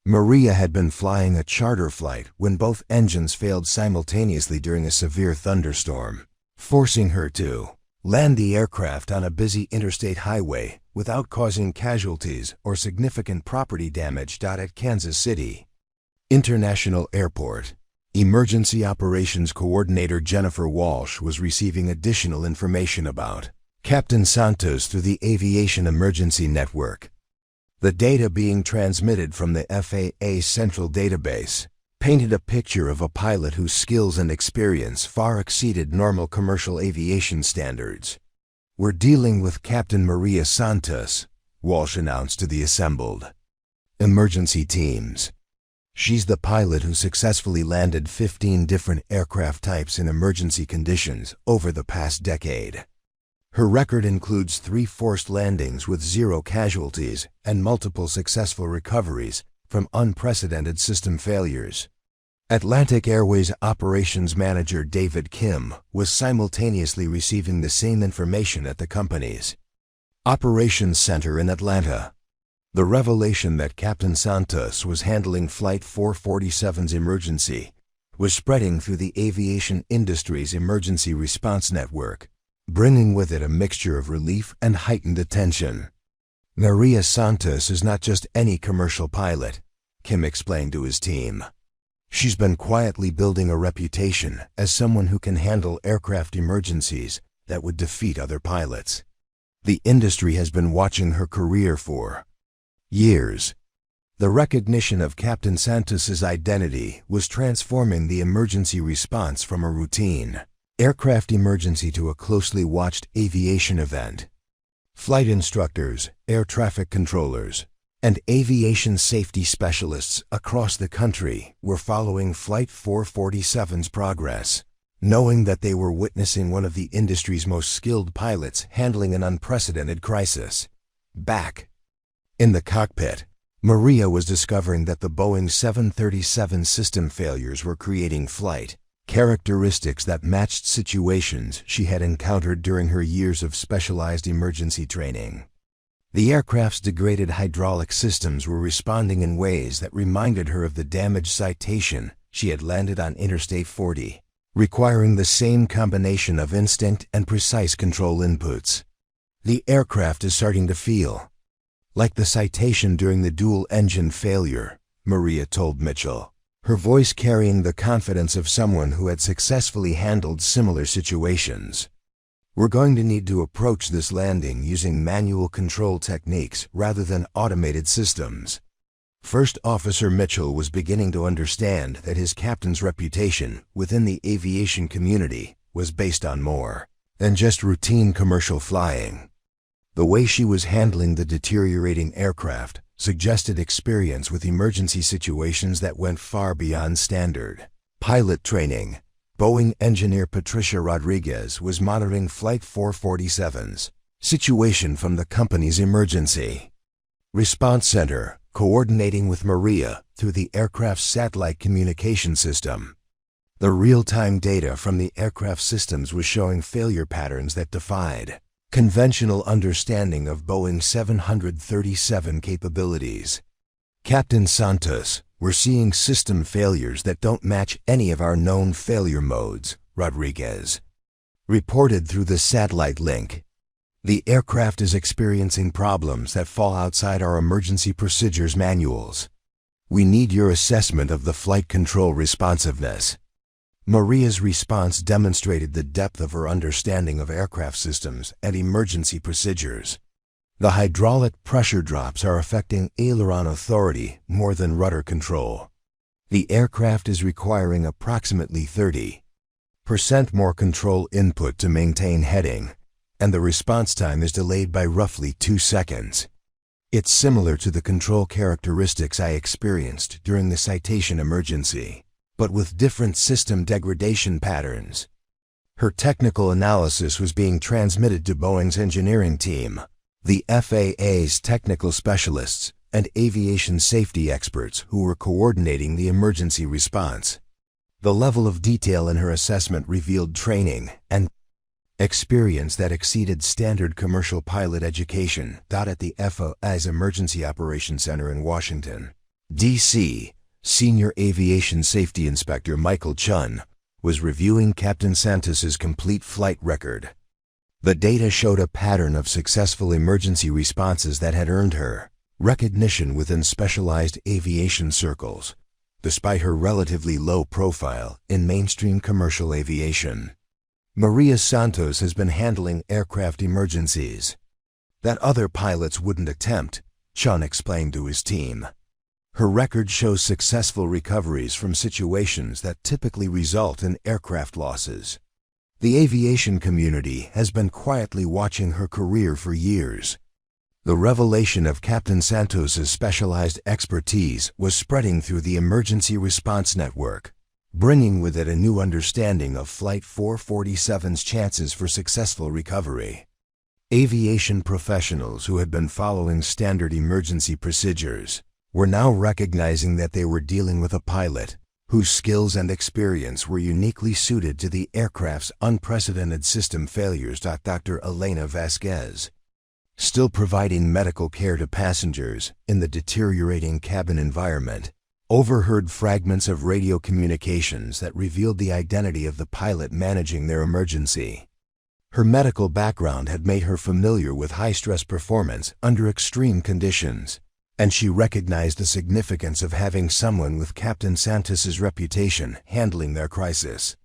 Maria had been flying a charter flight when both engines failed simultaneously during a severe thunderstorm, forcing her to land the aircraft on a busy interstate highway without causing casualties or significant property damage. At Kansas City International Airport, Emergency Operations Coordinator Jennifer Walsh was receiving additional information about Captain Santos through the Aviation Emergency Network. The data being transmitted from the FAA Central Database painted a picture of a pilot whose skills and experience far exceeded normal commercial aviation standards. "We're dealing with Captain Maria Santos," Walsh announced to the assembled emergency teams. "She's the pilot who successfully landed 15 different aircraft types in emergency conditions over the past decade. Her record includes 3 forced landings with 0 casualties and multiple successful recoveries from unprecedented system failures." Atlantic Airways Operations Manager David Kim was simultaneously receiving the same information at the company's Operations Center in Atlanta. The revelation that Captain Santos was handling Flight 447's emergency was spreading through the aviation industry's emergency response network, bringing with it a mixture of relief and heightened attention. "Maria Santos is not just any commercial pilot," Kim explained to his team. "She's been quietly building a reputation as someone who can handle aircraft emergencies that would defeat other pilots. The industry has been watching her career for years." The recognition of Captain Santos's identity was transforming the emergency response from a routine aircraft emergency to a closely watched aviation event. Flight instructors, air traffic controllers, and aviation safety specialists across the country were following Flight 447's progress, knowing that they were witnessing one of the industry's most skilled pilots handling an unprecedented crisis. Back in the cockpit, Maria was discovering that the Boeing 737 system failures were creating flight characteristics that matched situations she had encountered during her years of specialized emergency training. The aircraft's degraded hydraulic systems were responding in ways that reminded her of the damaged Citation she had landed on Interstate 40, requiring the same combination of instinct and precise control inputs. "The aircraft is starting to feel like the Citation during the dual-engine failure," Maria told Mitchell, her voice carrying the confidence of someone who had successfully handled similar situations. "We're going to need to approach this landing using manual control techniques rather than automated systems." First Officer Mitchell was beginning to understand that his captain's reputation within the aviation community was based on more than just routine commercial flying. The way she was handling the deteriorating aircraft suggested experience with emergency situations that went far beyond standard pilot training. Boeing engineer Patricia Rodriguez was monitoring Flight 447's situation from the company's emergency response center, coordinating with Maria through the aircraft's satellite communication system. The real-time data from the aircraft systems was showing failure patterns that defied conventional understanding of Boeing 737 capabilities. "Captain Santos, we're seeing system failures that don't match any of our known failure modes," Rodriguez reported through the satellite link. "The aircraft is experiencing problems that fall outside our emergency procedures manuals. We need your assessment of the flight control responsiveness. Maria's response demonstrated the depth of her understanding of aircraft systems and emergency procedures. The hydraulic pressure drops are affecting aileron authority more than rudder control. The aircraft is requiring approximately 30% more control input to maintain heading, and the response time is delayed by roughly 2 seconds. It's similar to the control characteristics I experienced during the citation emergency, but with different system degradation patterns. Her technical analysis was being transmitted to Boeing's engineering team, the FAA's technical specialists, and aviation safety experts who were coordinating the emergency response. The level of detail in her assessment revealed training and experience that exceeded standard commercial pilot education. At the FAA's Emergency Operations Center in Washington, D.C., Senior Aviation Safety Inspector Michael Chun was reviewing Captain Santos's complete flight record. The data showed a pattern of successful emergency responses that had earned her recognition within specialized aviation circles, despite her relatively low profile in mainstream commercial aviation. Maria Santos has been handling aircraft emergencies that other pilots wouldn't attempt, Chun explained to his team. Her record shows successful recoveries from situations that typically result in aircraft losses. The aviation community has been quietly watching her career for years. The revelation of Captain Santos's specialized expertise was spreading through the emergency response network, bringing with it a new understanding of Flight 447's chances for successful recovery. Aviation professionals who had been following standard emergency procedures were now recognizing that they were dealing with a pilot whose skills and experience were uniquely suited to the aircraft's unprecedented system failures. Dr. Elena Vasquez, still providing medical care to passengers in the deteriorating cabin environment, overheard fragments of radio communications that revealed the identity of the pilot managing their emergency. Her medical background had made her familiar with high-stress performance under extreme conditions, and she recognized the significance of having someone with Captain Santos's reputation handling their crisis.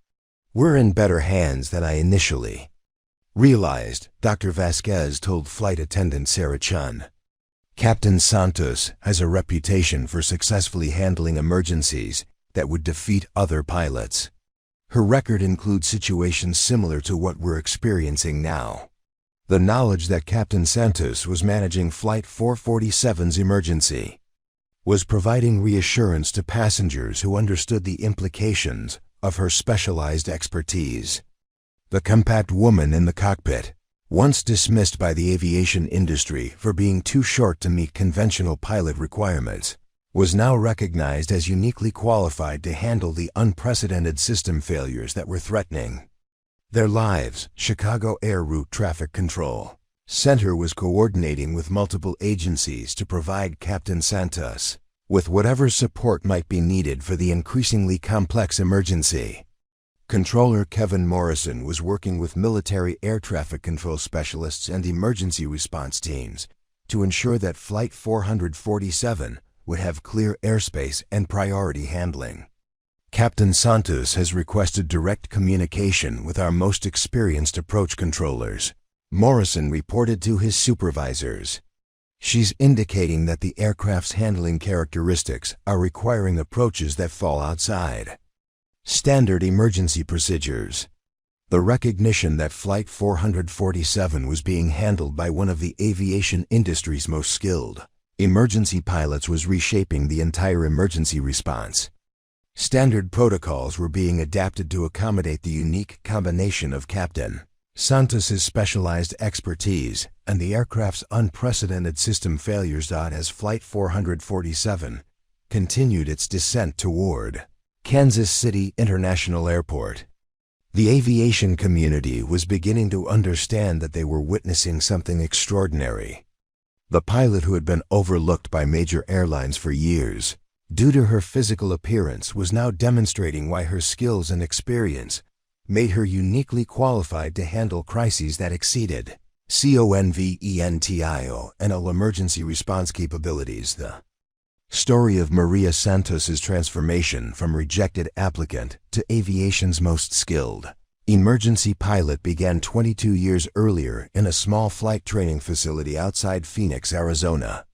"We're in better hands than I initially realized," Dr. Vasquez told flight attendant Sarah Chun. "Captain Santos has a reputation for successfully handling emergencies that would defeat other pilots. Her record includes situations similar to what we're experiencing now." The knowledge that Captain Santos was managing Flight 447's emergency was providing reassurance to passengers who understood the implications of her specialized expertise. The compact woman in the cockpit, once dismissed by the aviation industry for being too short to meet conventional pilot requirements, was now recognized as uniquely qualified to handle the unprecedented system failures that were threatening their lives. Chicago Air Route Traffic Control Center was coordinating with multiple agencies to provide Captain Santos with whatever support might be needed for the increasingly complex emergency. Controller Kevin Morrison was working with military air traffic control specialists and emergency response teams to ensure that Flight 447 would have clear airspace and priority handling. "Captain Santos has requested direct communication with our most experienced approach controllers," Morrison reported to his supervisors. "She's indicating that the aircraft's handling characteristics are requiring approaches that fall outside standard emergency procedures." The recognition that Flight 447 was being handled by one of the aviation industry's most skilled emergency pilots was reshaping the entire emergency response. Standard protocols were being adapted to accommodate the unique combination of Captain Santos's specialized expertise and the aircraft's unprecedented system failures. As Flight 447 continued its descent toward Kansas City International Airport, the aviation community was beginning to understand that they were witnessing something extraordinary. The pilot, who had been overlooked by major airlines for years due to her physical appearance, was now demonstrating why her skills and experience made her uniquely qualified to handle crises that exceeded CONVENTIO and all emergency response capabilities. The Story of Maria Santos's transformation from rejected applicant to aviation's most skilled emergency pilot began 22 years earlier in a small flight training facility outside Phoenix, Arizona.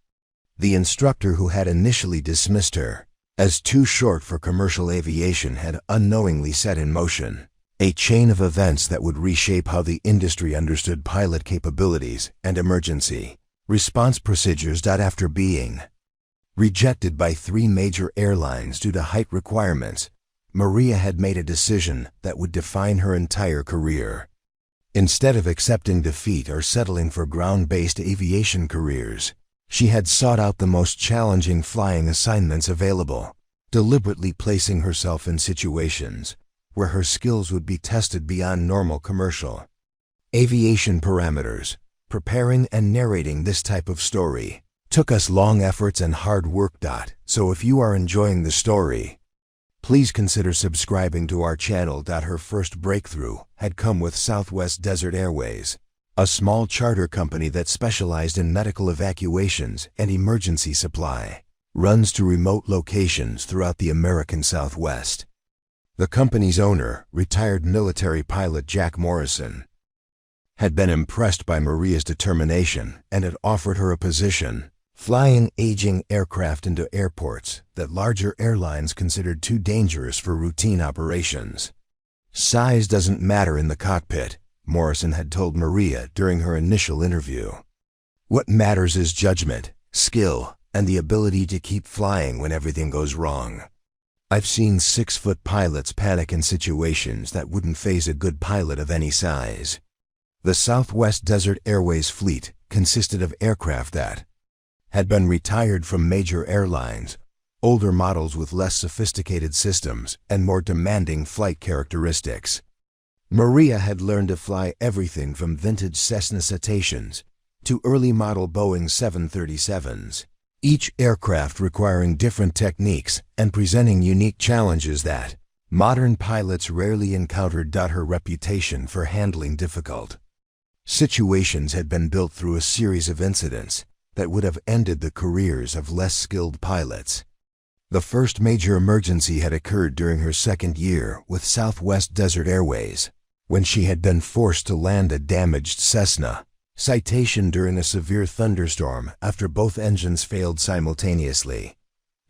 The instructor who had initially dismissed her as too short for commercial aviation had unknowingly set in motion a chain of events that would reshape how the industry understood pilot capabilities and emergency response procedures. After being rejected by 3 major airlines due to height requirements, Maria had made a decision that would define her entire career. Instead of accepting defeat or settling for ground-based aviation careers, she had sought out the most challenging flying assignments available, deliberately placing herself in situations where her skills would be tested beyond normal commercial aviation parameters. Preparing and narrating this type of story took us long efforts and hard work. So if you are enjoying the story, please consider subscribing to our channel. Her first breakthrough had come with Southwest Desert Airways, a small charter company that specialized in medical evacuations and emergency supply runs to remote locations throughout the American Southwest. The company's owner, retired military pilot Jack Morrison, had been impressed by Maria's determination and had offered her a position flying aging aircraft into airports that larger airlines considered too dangerous for routine operations. Size doesn't matter in the cockpit, Morrison had told Maria during her initial interview. What matters is judgment, skill, and the ability to keep flying when everything goes wrong. I've seen 6-foot pilots panic in situations that wouldn't faze a good pilot of any size. The Southwest Desert Airways fleet consisted of aircraft that had been retired from major airlines, older models with less sophisticated systems and more demanding flight characteristics. Maria had learned to fly everything from vintage Cessna Cetaceans to early model Boeing 737s, each aircraft requiring different techniques and presenting unique challenges that modern pilots rarely encountered. Her reputation for handling difficult situations had been built through a series of incidents that would have ended the careers of less skilled pilots. The first major emergency had occurred during her second year with Southwest Desert Airways, when she had been forced to land a damaged Cessna Citation during a severe thunderstorm after both engines failed simultaneously.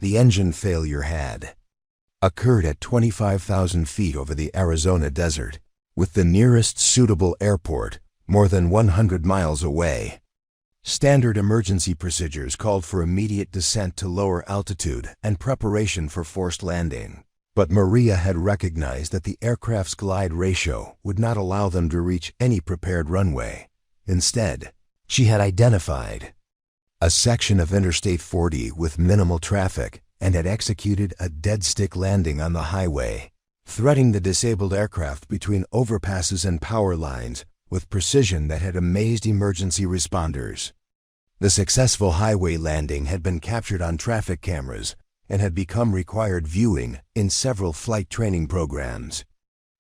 The engine failure had occurred at 25,000 feet over the Arizona desert, with the nearest suitable airport more than 100 miles away. Standard emergency procedures called for immediate descent to lower altitude and preparation for forced landing. But Maria had recognized that the aircraft's glide ratio would not allow them to reach any prepared runway. Instead, she had identified a section of Interstate 40 with minimal traffic and had executed a dead-stick landing on the highway, threading the disabled aircraft between overpasses and power lines with precision that had amazed emergency responders. The successful highway landing had been captured on traffic cameras and had become required viewing in several flight training programs.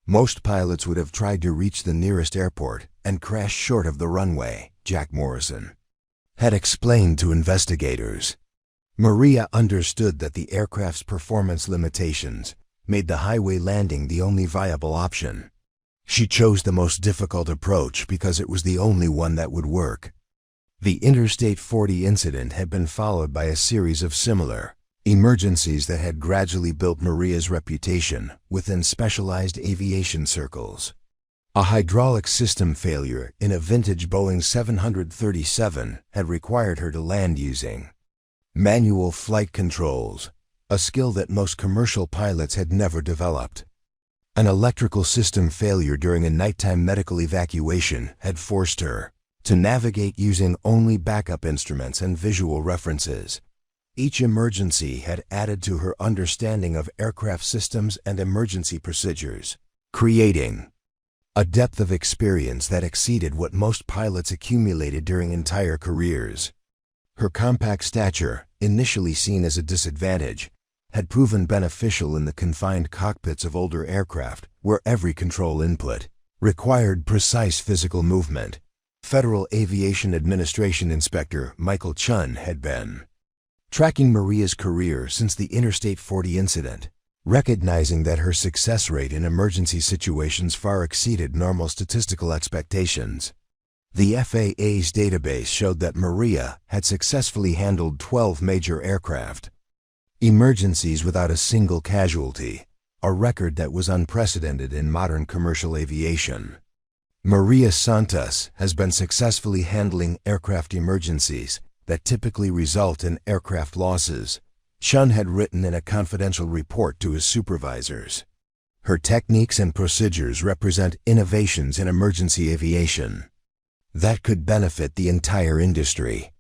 Most pilots would have tried to reach the nearest airport and crashed short of the runway, Jack Morrison had explained to investigators. Maria understood that the aircraft's performance limitations made the highway landing the only viable option. She chose the most difficult approach because it was the only one that would work. The Interstate 40 incident had been followed by a series of similar emergencies that had gradually built Maria's reputation within specialized aviation circles. A hydraulic system failure in a vintage Boeing 737 had required her to land using manual flight controls, a skill that most commercial pilots had never developed. An electrical system failure during a nighttime medical evacuation had forced her to navigate using only backup instruments and visual references. Each emergency had added to her understanding of aircraft systems and emergency procedures, creating a depth of experience that exceeded what most pilots accumulated during entire careers. Her compact stature, initially seen as a disadvantage, had proven beneficial in the confined cockpits of older aircraft where every control input required precise physical movement. Federal Aviation Administration Inspector Michael Chun had been tracking Maria's career since the Interstate 40 incident, recognizing that her success rate in emergency situations far exceeded normal statistical expectations. The FAA's database showed that Maria had successfully handled 12 major aircraft emergencies without a single casualty, a record that was unprecedented in modern commercial aviation. Maria Santos has been successfully handling aircraft emergencies that typically result in aircraft losses, Chun had written in a confidential report to his supervisors. Her techniques and procedures represent innovations in emergency aviation that could benefit the entire industry.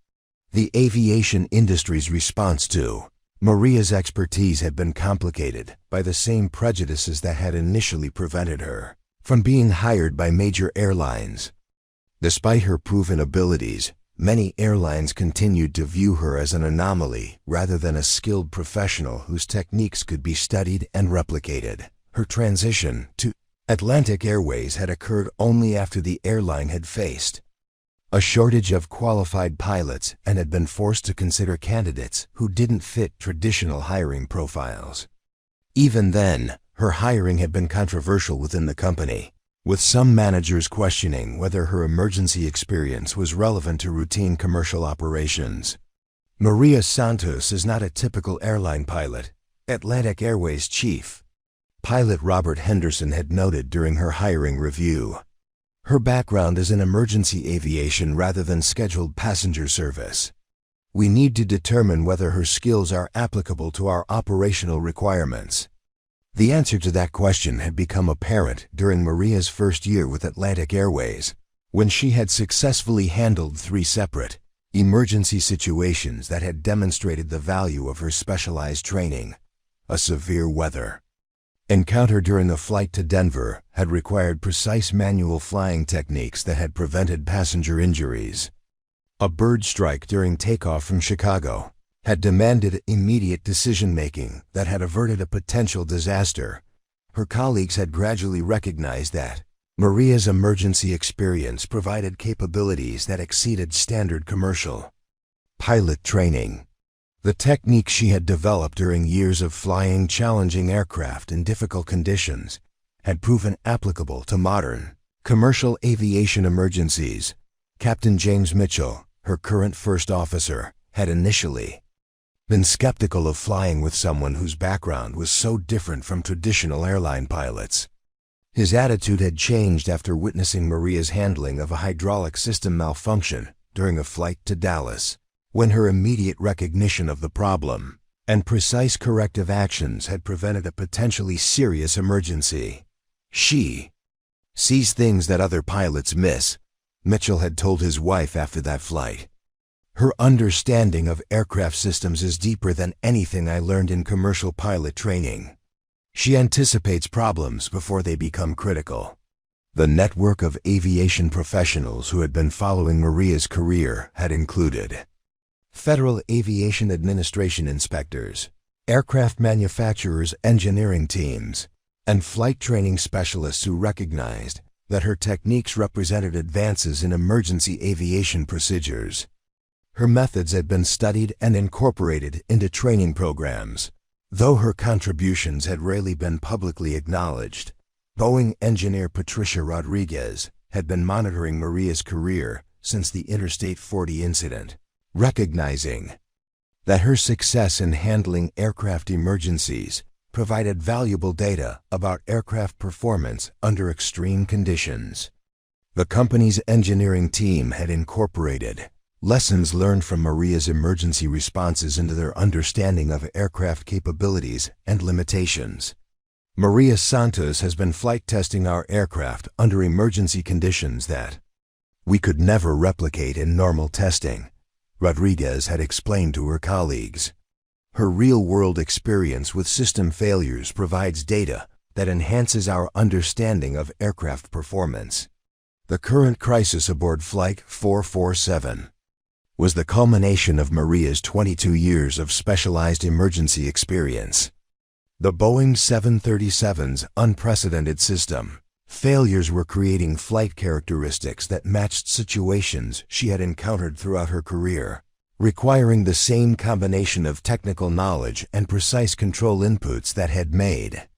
The aviation industry's response to Maria's expertise had been complicated by the same prejudices that had initially prevented her from being hired by major airlines. Despite her proven abilities, many airlines continued to view her as an anomaly rather than a skilled professional whose techniques could be studied and replicated. Her transition to Atlantic Airways had occurred only after the airline had faced a shortage of qualified pilots and had been forced to consider candidates who didn't fit traditional hiring profiles. Even then, her hiring had been controversial within the company, with some managers questioning whether her emergency experience was relevant to routine commercial operations. Maria Santos is not a typical airline pilot, Atlantic Airways chief pilot Robert Henderson had noted during her hiring review. Her background is in emergency aviation rather than scheduled passenger service. We need to determine whether her skills are applicable to our operational requirements. The answer to that question had become apparent during Maria's first year with Atlantic Airways, when she had successfully handled 3 separate emergency situations that had demonstrated the value of her specialized training. A severe weather encounter during a flight to Denver had required precise manual flying techniques that had prevented passenger injuries. A bird strike during takeoff from Chicago had demanded immediate decision-making that had averted a potential disaster. Her colleagues had gradually recognized that Maria's emergency experience provided capabilities that exceeded standard commercial pilot training. The techniques she had developed during years of flying challenging aircraft in difficult conditions had proven applicable to modern commercial aviation emergencies. Captain James Mitchell, her current first officer, had initially been skeptical of flying with someone whose background was so different from traditional airline pilots. His attitude had changed after witnessing Maria's handling of a hydraulic system malfunction during a flight to Dallas, when her immediate recognition of the problem and precise corrective actions had prevented a potentially serious emergency. She sees things that other pilots miss, Mitchell had told his wife after that flight. Her understanding of aircraft systems is deeper than anything I learned in commercial pilot training. She anticipates problems before they become critical. The network of aviation professionals who had been following Maria's career had included Federal Aviation Administration inspectors, aircraft manufacturers' engineering teams, and flight training specialists who recognized that her techniques represented advances in emergency aviation procedures. Her methods had been studied and incorporated into training programs, though her contributions had rarely been publicly acknowledged. Boeing engineer Patricia Rodriguez had been monitoring Maria's career since the Interstate 40 incident, recognizing that her success in handling aircraft emergencies provided valuable data about aircraft performance under extreme conditions. The company's engineering team had incorporated lessons learned from Maria's emergency responses into their understanding of aircraft capabilities and limitations. Maria Santos has been flight testing our aircraft under emergency conditions that we could never replicate in normal testing, Rodriguez had explained to her colleagues. Her real-world experience with system failures provides data that enhances our understanding of aircraft performance. The current crisis aboard Flight 447 was the culmination of Maria's 22 years of specialized emergency experience. The Boeing 737's unprecedented system failures were creating flight characteristics that matched situations she had encountered throughout her career. requiring the same combination of technical knowledge and precise control inputs that had made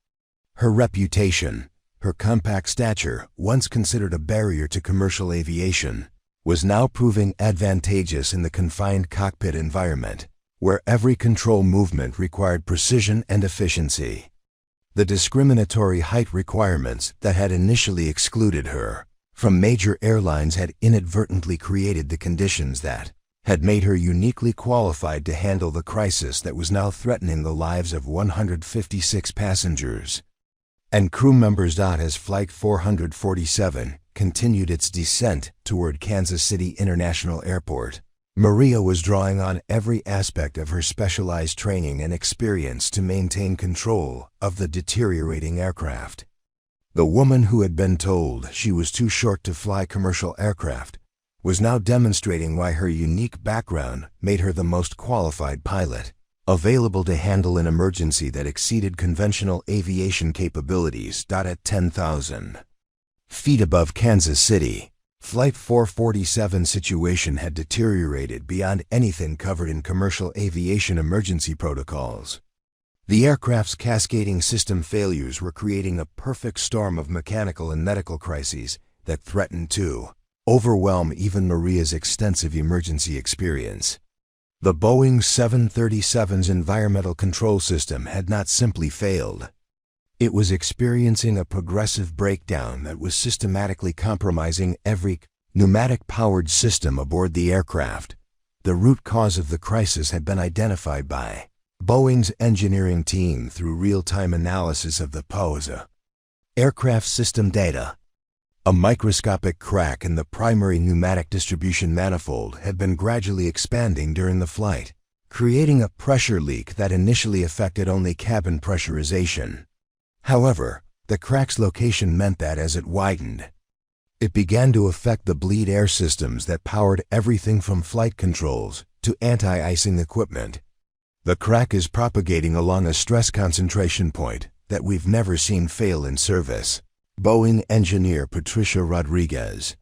her reputation. Her compact stature, once considered a barrier to commercial aviation, was now proving advantageous in the confined cockpit environment, where every control movement required precision and efficiency. The discriminatory height requirements that had initially excluded her from major airlines had inadvertently created the conditions that had made her uniquely qualified to handle the crisis that was now threatening the lives of 156 passengers and crew members. As Flight 447 continued its descent toward Kansas City International Airport, Maria was drawing on every aspect of her specialized training and experience to maintain control of the deteriorating aircraft. The woman who had been told she was too short to fly commercial aircraft was now demonstrating why her unique background made her the most qualified pilot available to handle an emergency that exceeded conventional aviation capabilities. At 10,000 feet above Kansas City, Flight 447's situation had deteriorated beyond anything covered in commercial aviation emergency protocols. The aircraft's cascading system failures were creating a perfect storm of mechanical and medical crises that threatened to overwhelm even Maria's extensive emergency experience. The Boeing 737's environmental control system had not simply failed. It was experiencing a progressive breakdown that was systematically compromising every pneumatic-powered system aboard the aircraft. The root cause of the crisis had been identified by Boeing's engineering team through real-time analysis of the POSA aircraft system data. A microscopic crack in the primary pneumatic distribution manifold had been gradually expanding during the flight, creating a pressure leak that initially affected only cabin pressurization. However, the crack's location meant that as it widened, it began to affect the bleed air systems that powered everything from flight controls to anti-icing equipment. The crack is propagating along a stress concentration point that we've never seen fail in service, Boeing engineer Patricia Rodriguez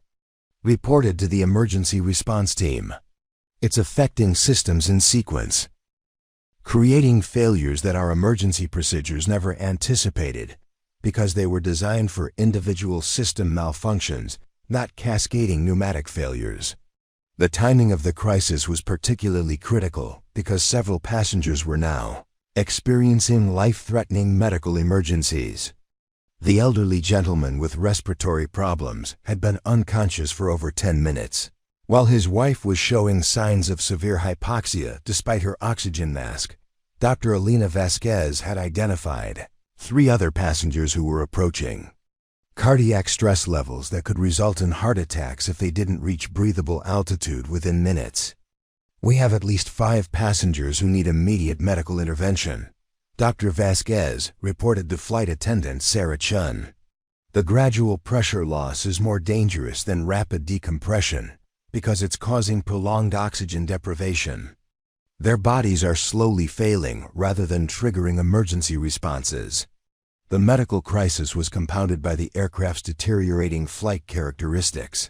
reported to the emergency response team. It's affecting systems in sequence, creating failures that our emergency procedures never anticipated because they were designed for individual system malfunctions, not cascading pneumatic failures. The timing of the crisis was particularly critical because several passengers were now experiencing life-threatening medical emergencies. The elderly gentleman with respiratory problems had been unconscious for over 10 minutes, while his wife was showing signs of severe hypoxia despite her oxygen mask. Dr. Elena Vasquez had identified 3 other passengers who were approaching cardiac stress levels that could result in heart attacks if they didn't reach breathable altitude within minutes. We have at least 5 passengers who need immediate medical intervention, Dr. Vasquez reported to flight attendant Sarah Chun. The gradual pressure loss is more dangerous than rapid decompression because it's causing prolonged oxygen deprivation. Their bodies are slowly failing rather than triggering emergency responses. The medical crisis was compounded by the aircraft's deteriorating flight characteristics.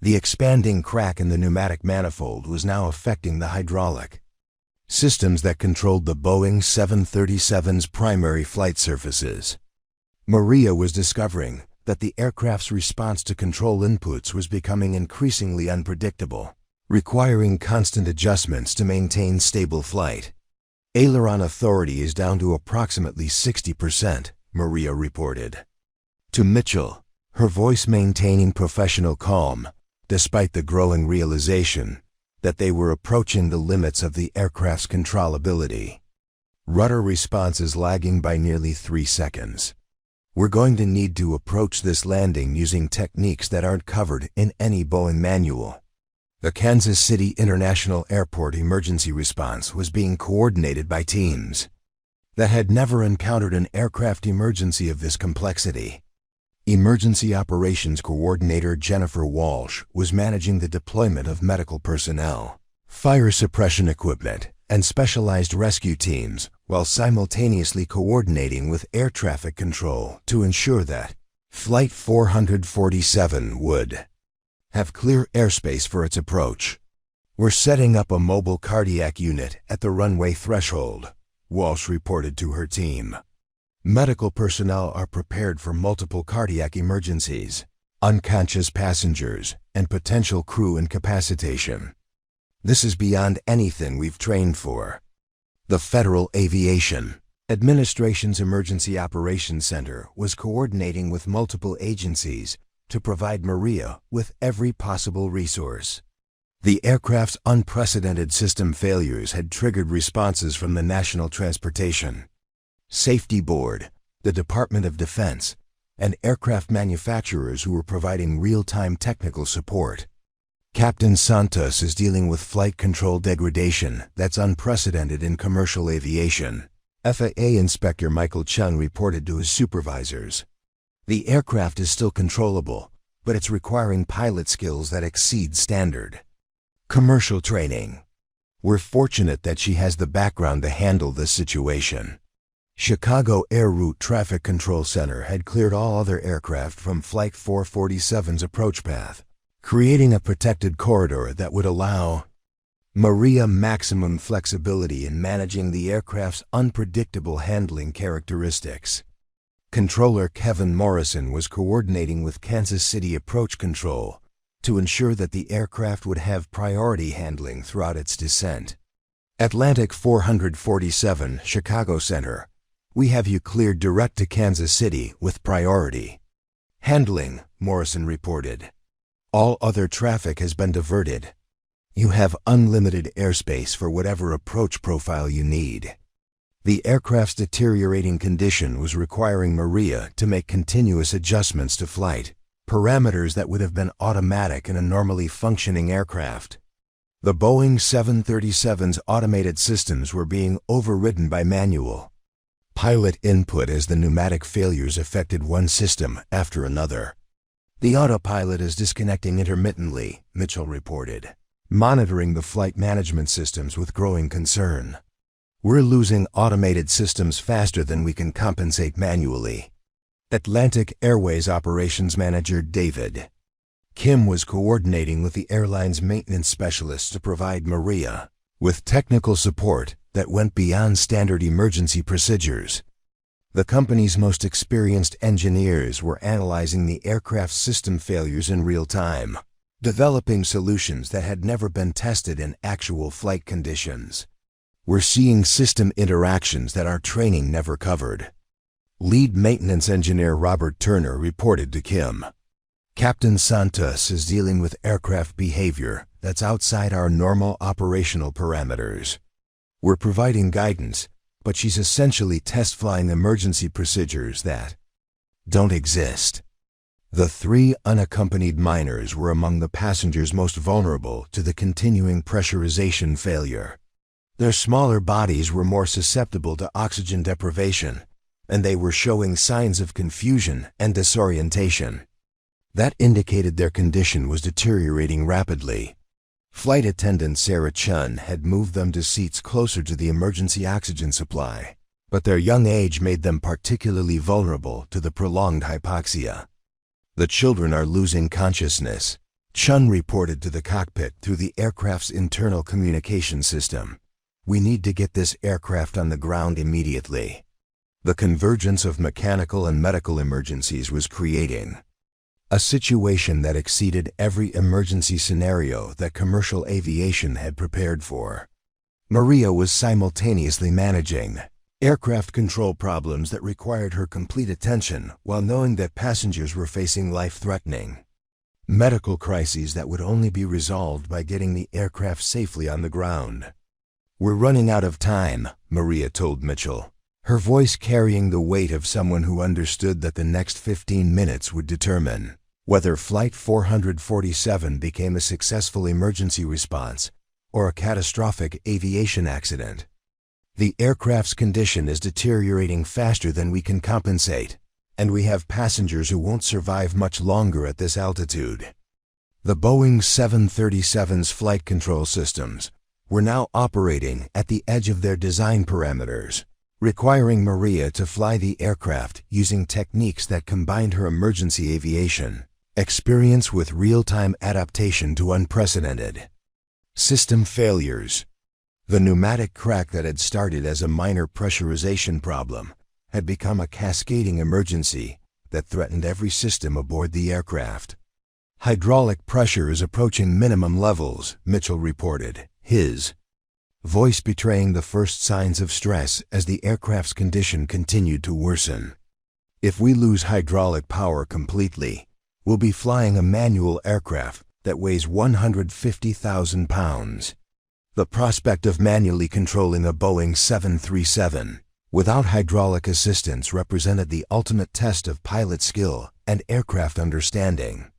The expanding crack in the pneumatic manifold was now affecting the hydraulic systems that controlled the Boeing 737's primary flight surfaces. Maria was discovering that the aircraft's response to control inputs was becoming increasingly unpredictable, requiring constant adjustments to maintain stable flight. Aileron authority is down to approximately 60%, Maria reported to Mitchell, her voice maintaining professional calm, despite the growing realization that they were approaching the limits of the aircraft's controllability. Rudder response is lagging by nearly 3 seconds. We're going to need to approach this landing using techniques that aren't covered in any Boeing manual. The Kansas City International Airport emergency response was being coordinated by teams that had never encountered an aircraft emergency of this complexity. Emergency Operations Coordinator Jennifer Walsh was managing the deployment of medical personnel, fire suppression equipment, and specialized rescue teams, while simultaneously coordinating with air traffic control to ensure that Flight 447 would have clear airspace for its approach. "We're setting up a mobile cardiac unit at the runway threshold," Walsh reported to her team. "Medical personnel are prepared for multiple cardiac emergencies, unconscious passengers, and potential crew incapacitation. This is beyond anything we've trained for." The Federal Aviation Administration's Emergency Operations Center was coordinating with multiple agencies to provide Maria with every possible resource. The aircraft's unprecedented system failures had triggered responses from the National Transportation Safety Board, the Department of Defense, and aircraft manufacturers who were providing real-time technical support. Captain Santos is dealing with flight control degradation that's unprecedented in commercial aviation, FAA Inspector Michael Chung reported to his supervisors. "The aircraft is still controllable, but it's requiring pilot skills that exceed standard. Commercial training. We're fortunate that she has the background to handle this situation." Chicago Air Route Traffic Control Center had cleared all other aircraft from Flight 447's approach path, creating a protected corridor that would allow Maria maximum flexibility in managing the aircraft's unpredictable handling characteristics. Controller Kevin Morrison was coordinating with Kansas City Approach Control to ensure that the aircraft would have priority handling throughout its descent. "Atlantic 447, Chicago Center. We have you cleared direct to Kansas City with priority handling," Morrison reported. "All other traffic has been diverted. You have unlimited airspace for whatever approach profile you need." The aircraft's deteriorating condition was requiring Maria to make continuous adjustments to flight parameters that would have been automatic in a normally functioning aircraft. The Boeing 737's automated systems were being overridden by manual pilot input as the pneumatic failures affected one system after another. "The autopilot is disconnecting intermittently," Mitchell reported, monitoring the flight management systems with growing concern. "We're losing automated systems faster than we can compensate manually." Atlantic Airways Operations Manager David Kim was coordinating with the airline's maintenance specialists to provide Maria with technical support that went beyond standard emergency procedures. The company's most experienced engineers were analyzing the aircraft's system failures in real time, developing solutions that had never been tested in actual flight conditions. "We're seeing system interactions that our training never covered," lead maintenance engineer Robert Turner reported to Kim. "Captain Santos is dealing with aircraft behavior that's outside our normal operational parameters. We're providing guidance, but she's essentially test flying emergency procedures that don't exist." The 3 unaccompanied minors were among the passengers most vulnerable to the continuing pressurization failure. Their smaller bodies were more susceptible to oxygen deprivation, and they were showing signs of confusion and disorientation. That indicated their condition was deteriorating rapidly. Flight attendant Sarah Chun had moved them to seats closer to the emergency oxygen supply, but their young age made them particularly vulnerable to the prolonged hypoxia. "The children are losing consciousness," Chun reported to the cockpit through the aircraft's internal communication system. "We need to get this aircraft on the ground immediately." The convergence of mechanical and medical emergencies was creating a situation that exceeded every emergency scenario that commercial aviation had prepared for. Maria was simultaneously managing aircraft control problems that required her complete attention while knowing that passengers were facing life-threatening medical crises that would only be resolved by getting the aircraft safely on the ground. "We're running out of time," Maria told Mitchell, her voice carrying the weight of someone who understood that the next 15 minutes would determine whether Flight 447 became a successful emergency response or a catastrophic aviation accident. "The aircraft's condition is deteriorating faster than we can compensate, and we have passengers who won't survive much longer at this altitude." The Boeing 737's flight control systems were now operating at the edge of their design parameters, requiring Maria to fly the aircraft using techniques that combined her emergency aviation experience with real-time adaptation to unprecedented System failures. The pneumatic crack that had started as a minor pressurization problem had become a cascading emergency that threatened every system aboard the aircraft. Hydraulic pressure is approaching minimum levels, Mitchell reported, his voice betraying the first signs of stress as the aircraft's condition continued to worsen. If we lose hydraulic power completely, we'll be flying a manual aircraft that weighs 150,000 pounds. The prospect of manually controlling a Boeing 737 without hydraulic assistance represented the ultimate test of pilot skill and aircraft understanding.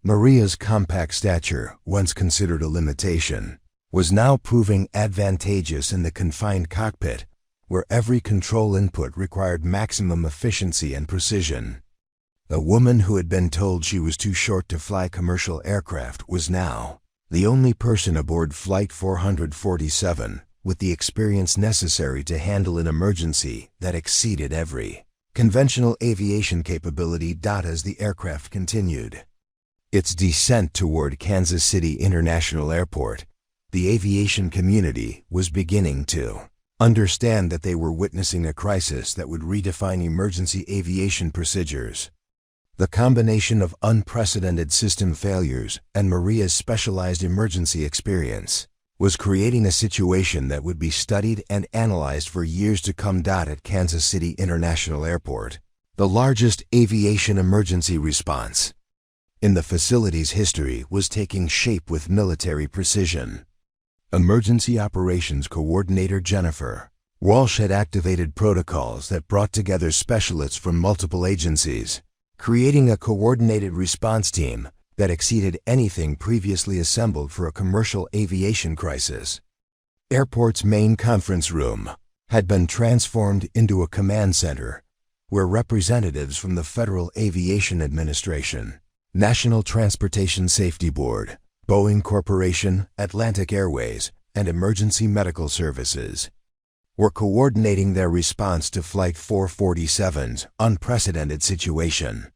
Maria's compact stature, once considered a limitation, was now proving advantageous in the confined cockpit, where every control input required maximum efficiency and precision. A woman who had been told she was too short to fly commercial aircraft was now the only person aboard Flight 447 with the experience necessary to handle an emergency that exceeded every conventional aviation capability. As the aircraft continued its descent toward Kansas City International Airport, the aviation community was beginning to understand that they were witnessing a crisis that would redefine emergency aviation procedures. The combination of unprecedented system failures and Maria's specialized emergency experience was creating a situation that would be studied and analyzed for years to come. At Kansas City International Airport, the largest aviation emergency response in the facility's history was taking shape with military precision. Emergency Operations Coordinator Jennifer Walsh had activated protocols that brought together specialists from multiple agencies, creating a coordinated response team that exceeded anything previously assembled for a commercial aviation crisis. Airport's main conference room had been transformed into a command center where representatives from the Federal Aviation Administration, National Transportation Safety Board, Boeing Corporation, Atlantic Airways, and Emergency Medical Services were coordinating their response to Flight 447's unprecedented situation.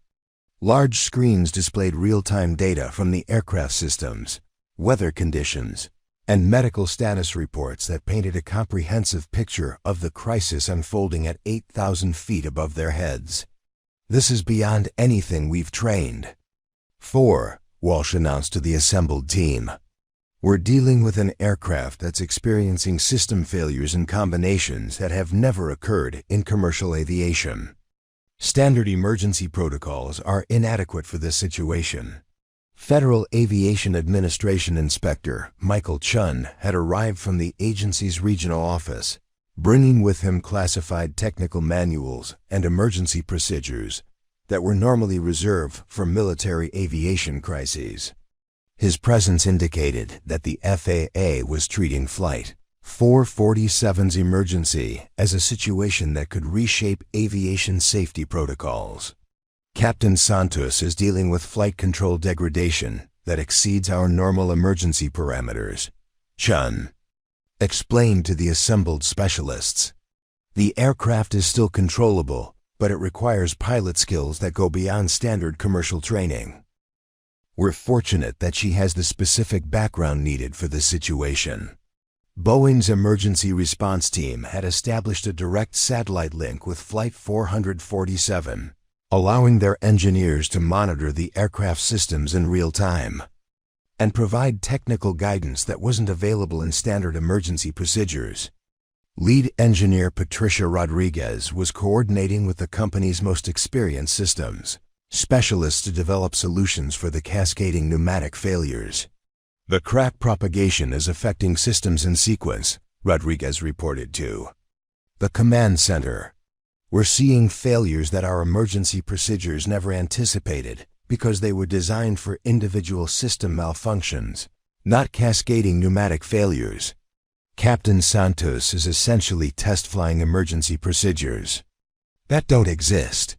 Large screens displayed real-time data from the aircraft systems, weather conditions, and medical status reports that painted a comprehensive picture of the crisis unfolding at 8,000 feet above their heads. "This is beyond anything we've trained for," Walsh announced to the assembled team. "We're dealing with an aircraft that's experiencing system failures and combinations that have never occurred in commercial aviation. Standard emergency protocols are inadequate for this situation." Federal Aviation Administration Inspector Michael Chun had arrived from the agency's regional office, bringing with him classified technical manuals and emergency procedures that were normally reserved for military aviation crises. His presence indicated that the FAA was treating Flight 447's emergency as a situation that could reshape aviation safety protocols. "Captain Santos is dealing with flight control degradation that exceeds our normal emergency parameters," Chun explained to the assembled specialists. "The aircraft is still controllable, but it requires pilot skills that go beyond standard commercial training. We're fortunate that she has the specific background needed for this situation." Boeing's emergency response team had established a direct satellite link with Flight 447, allowing their engineers to monitor the aircraft systems in real time and provide technical guidance that wasn't available in standard emergency procedures. Lead engineer Patricia Rodriguez was coordinating with the company's most experienced systems specialists to develop solutions for the cascading pneumatic failures. "The crack propagation is affecting systems in sequence," Rodriguez reported to the command center. "We're seeing failures that our emergency procedures never anticipated because they were designed for individual system malfunctions, not cascading pneumatic failures. Captain Santos is essentially test flying emergency procedures that don't exist."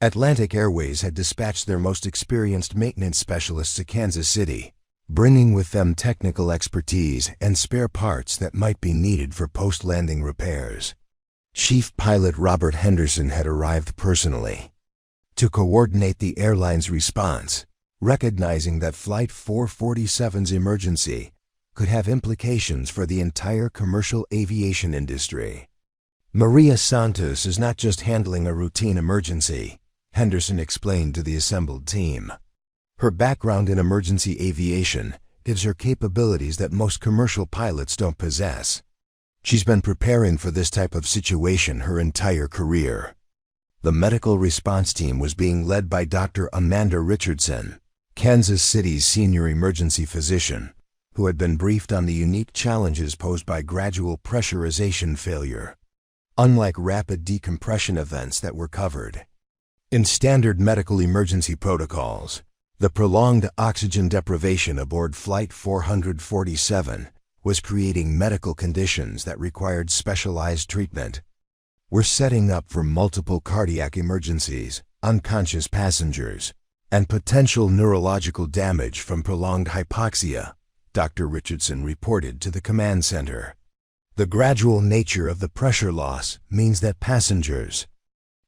Atlantic Airways had dispatched their most experienced maintenance specialists to Kansas City, bringing with them technical expertise and spare parts that might be needed for post-landing repairs. Chief Pilot Robert Henderson had arrived personally to coordinate the airline's response, recognizing that Flight 447's emergency could have implications for the entire commercial aviation industry. Maria Santos is not just handling a routine emergency, Henderson explained to the assembled team. Her background in emergency aviation gives her capabilities that most commercial pilots don't possess. She's been preparing for this type of situation her entire career. The medical response team was being led by Dr. Amanda Richardson, Kansas City's senior emergency physician, who had been briefed on the unique challenges posed by gradual pressurization failure, unlike rapid decompression events that were covered in standard medical emergency protocols. The prolonged oxygen deprivation aboard Flight 447 was creating medical conditions that required specialized treatment. We're setting up for multiple cardiac emergencies, unconscious passengers, and potential neurological damage from prolonged hypoxia, Dr. Richardson reported to the command center. The gradual nature of the pressure loss means that passengers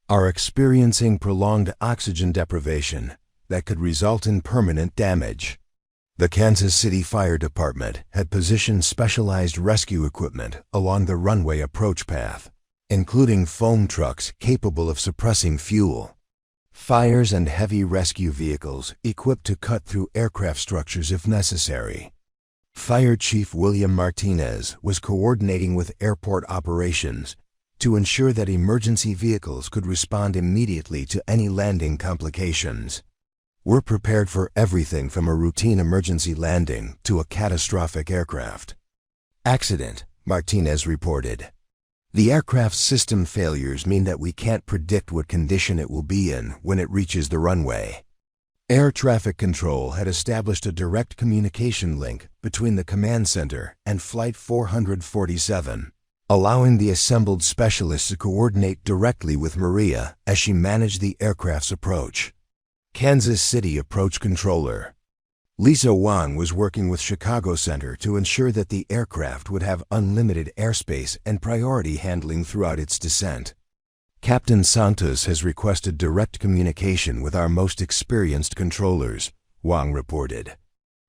are experiencing prolonged oxygen deprivation that could result in permanent damage. The Kansas City Fire Department had positioned specialized rescue equipment along the runway approach path, including foam trucks capable of suppressing fuel, fires, and heavy rescue vehicles equipped to cut through aircraft structures if necessary. Fire Chief William Martinez was coordinating with airport operations to ensure that emergency vehicles could respond immediately to any landing complications. We're prepared for everything from a routine emergency landing to a catastrophic aircraft accident, Martinez reported. The aircraft's system failures mean that we can't predict what condition it will be in when it reaches the runway. Air traffic control had established a direct communication link between the command center and Flight 447, allowing the assembled specialists to coordinate directly with Maria as she managed the aircraft's approach. Kansas City Approach Controller Lisa Wang was working with Chicago Center to ensure that the aircraft would have unlimited airspace and priority handling throughout its descent. Captain Santos has requested direct communication with our most experienced controllers, Wang reported.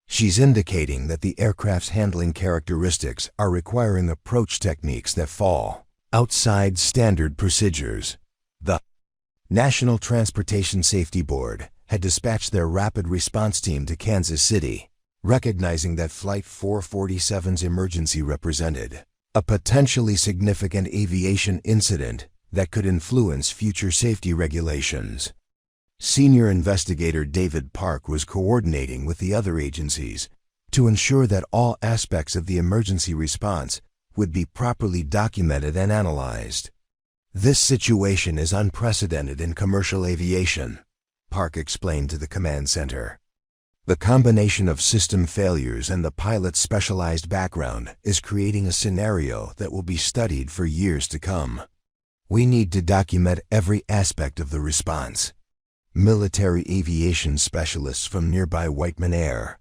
She's indicating that the aircraft's handling characteristics are requiring approach techniques that fall outside standard procedures. The National Transportation Safety Board had dispatched their rapid response team to Kansas City, recognizing that Flight 447's emergency represented a potentially significant aviation incident that could influence future safety regulations. Senior investigator David Park was coordinating with the other agencies to ensure that all aspects of the emergency response would be properly documented and analyzed. This situation is unprecedented in commercial aviation, Park explained to the command center. The combination of system failures and the pilot's specialized background is creating a scenario that will be studied for years to come. We need to document every aspect of the response. Military aviation specialists from nearby Whiteman Air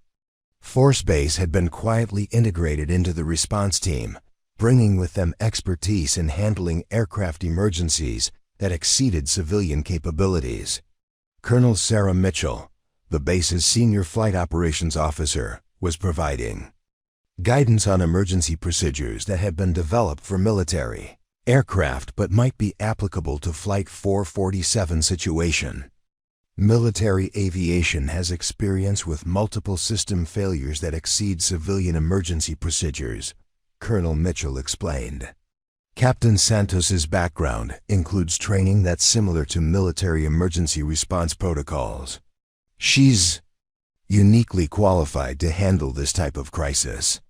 Force Base had been quietly integrated into the response team, bringing with them expertise in handling aircraft emergencies that exceeded civilian capabilities. Colonel Sarah Mitchell, the base's senior flight operations officer, was providing guidance on emergency procedures that had been developed for military aircraft but might be applicable to Flight 447 situation. Military aviation has experience with multiple system failures that exceed civilian emergency procedures, Colonel Mitchell explained. Captain Santos's background includes training that's similar to military emergency response protocols. She's uniquely qualified to handle this type of crisis.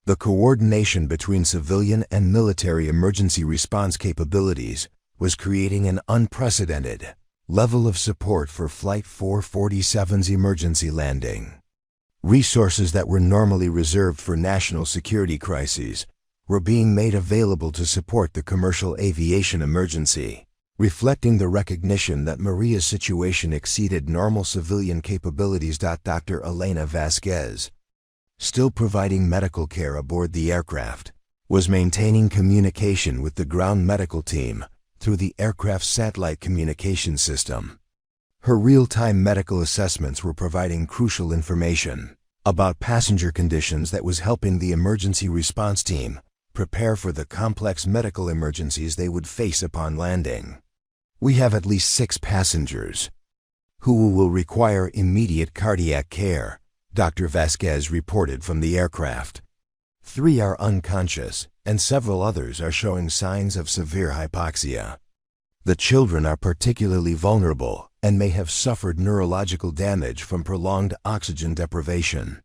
The coordination between civilian and military emergency response capabilities was creating an unprecedented level of support for Flight 447's emergency landing. Resources that were normally reserved for national security crises were being made available to support the commercial aviation emergency, reflecting the recognition that Maria's situation exceeded normal civilian capabilities. Dr. Elena Vasquez, still providing medical care aboard the aircraft, was maintaining communication with the ground medical team through the aircraft's satellite communication system. Her real-time medical assessments were providing crucial information about passenger conditions that was helping the emergency response team prepare for the complex medical emergencies they would face upon landing. We have at least 6 passengers who will require immediate cardiac care, Dr. Vasquez reported from the aircraft. 3 are unconscious, and several others are showing signs of severe hypoxia. The children are particularly vulnerable and may have suffered neurological damage from prolonged oxygen deprivation.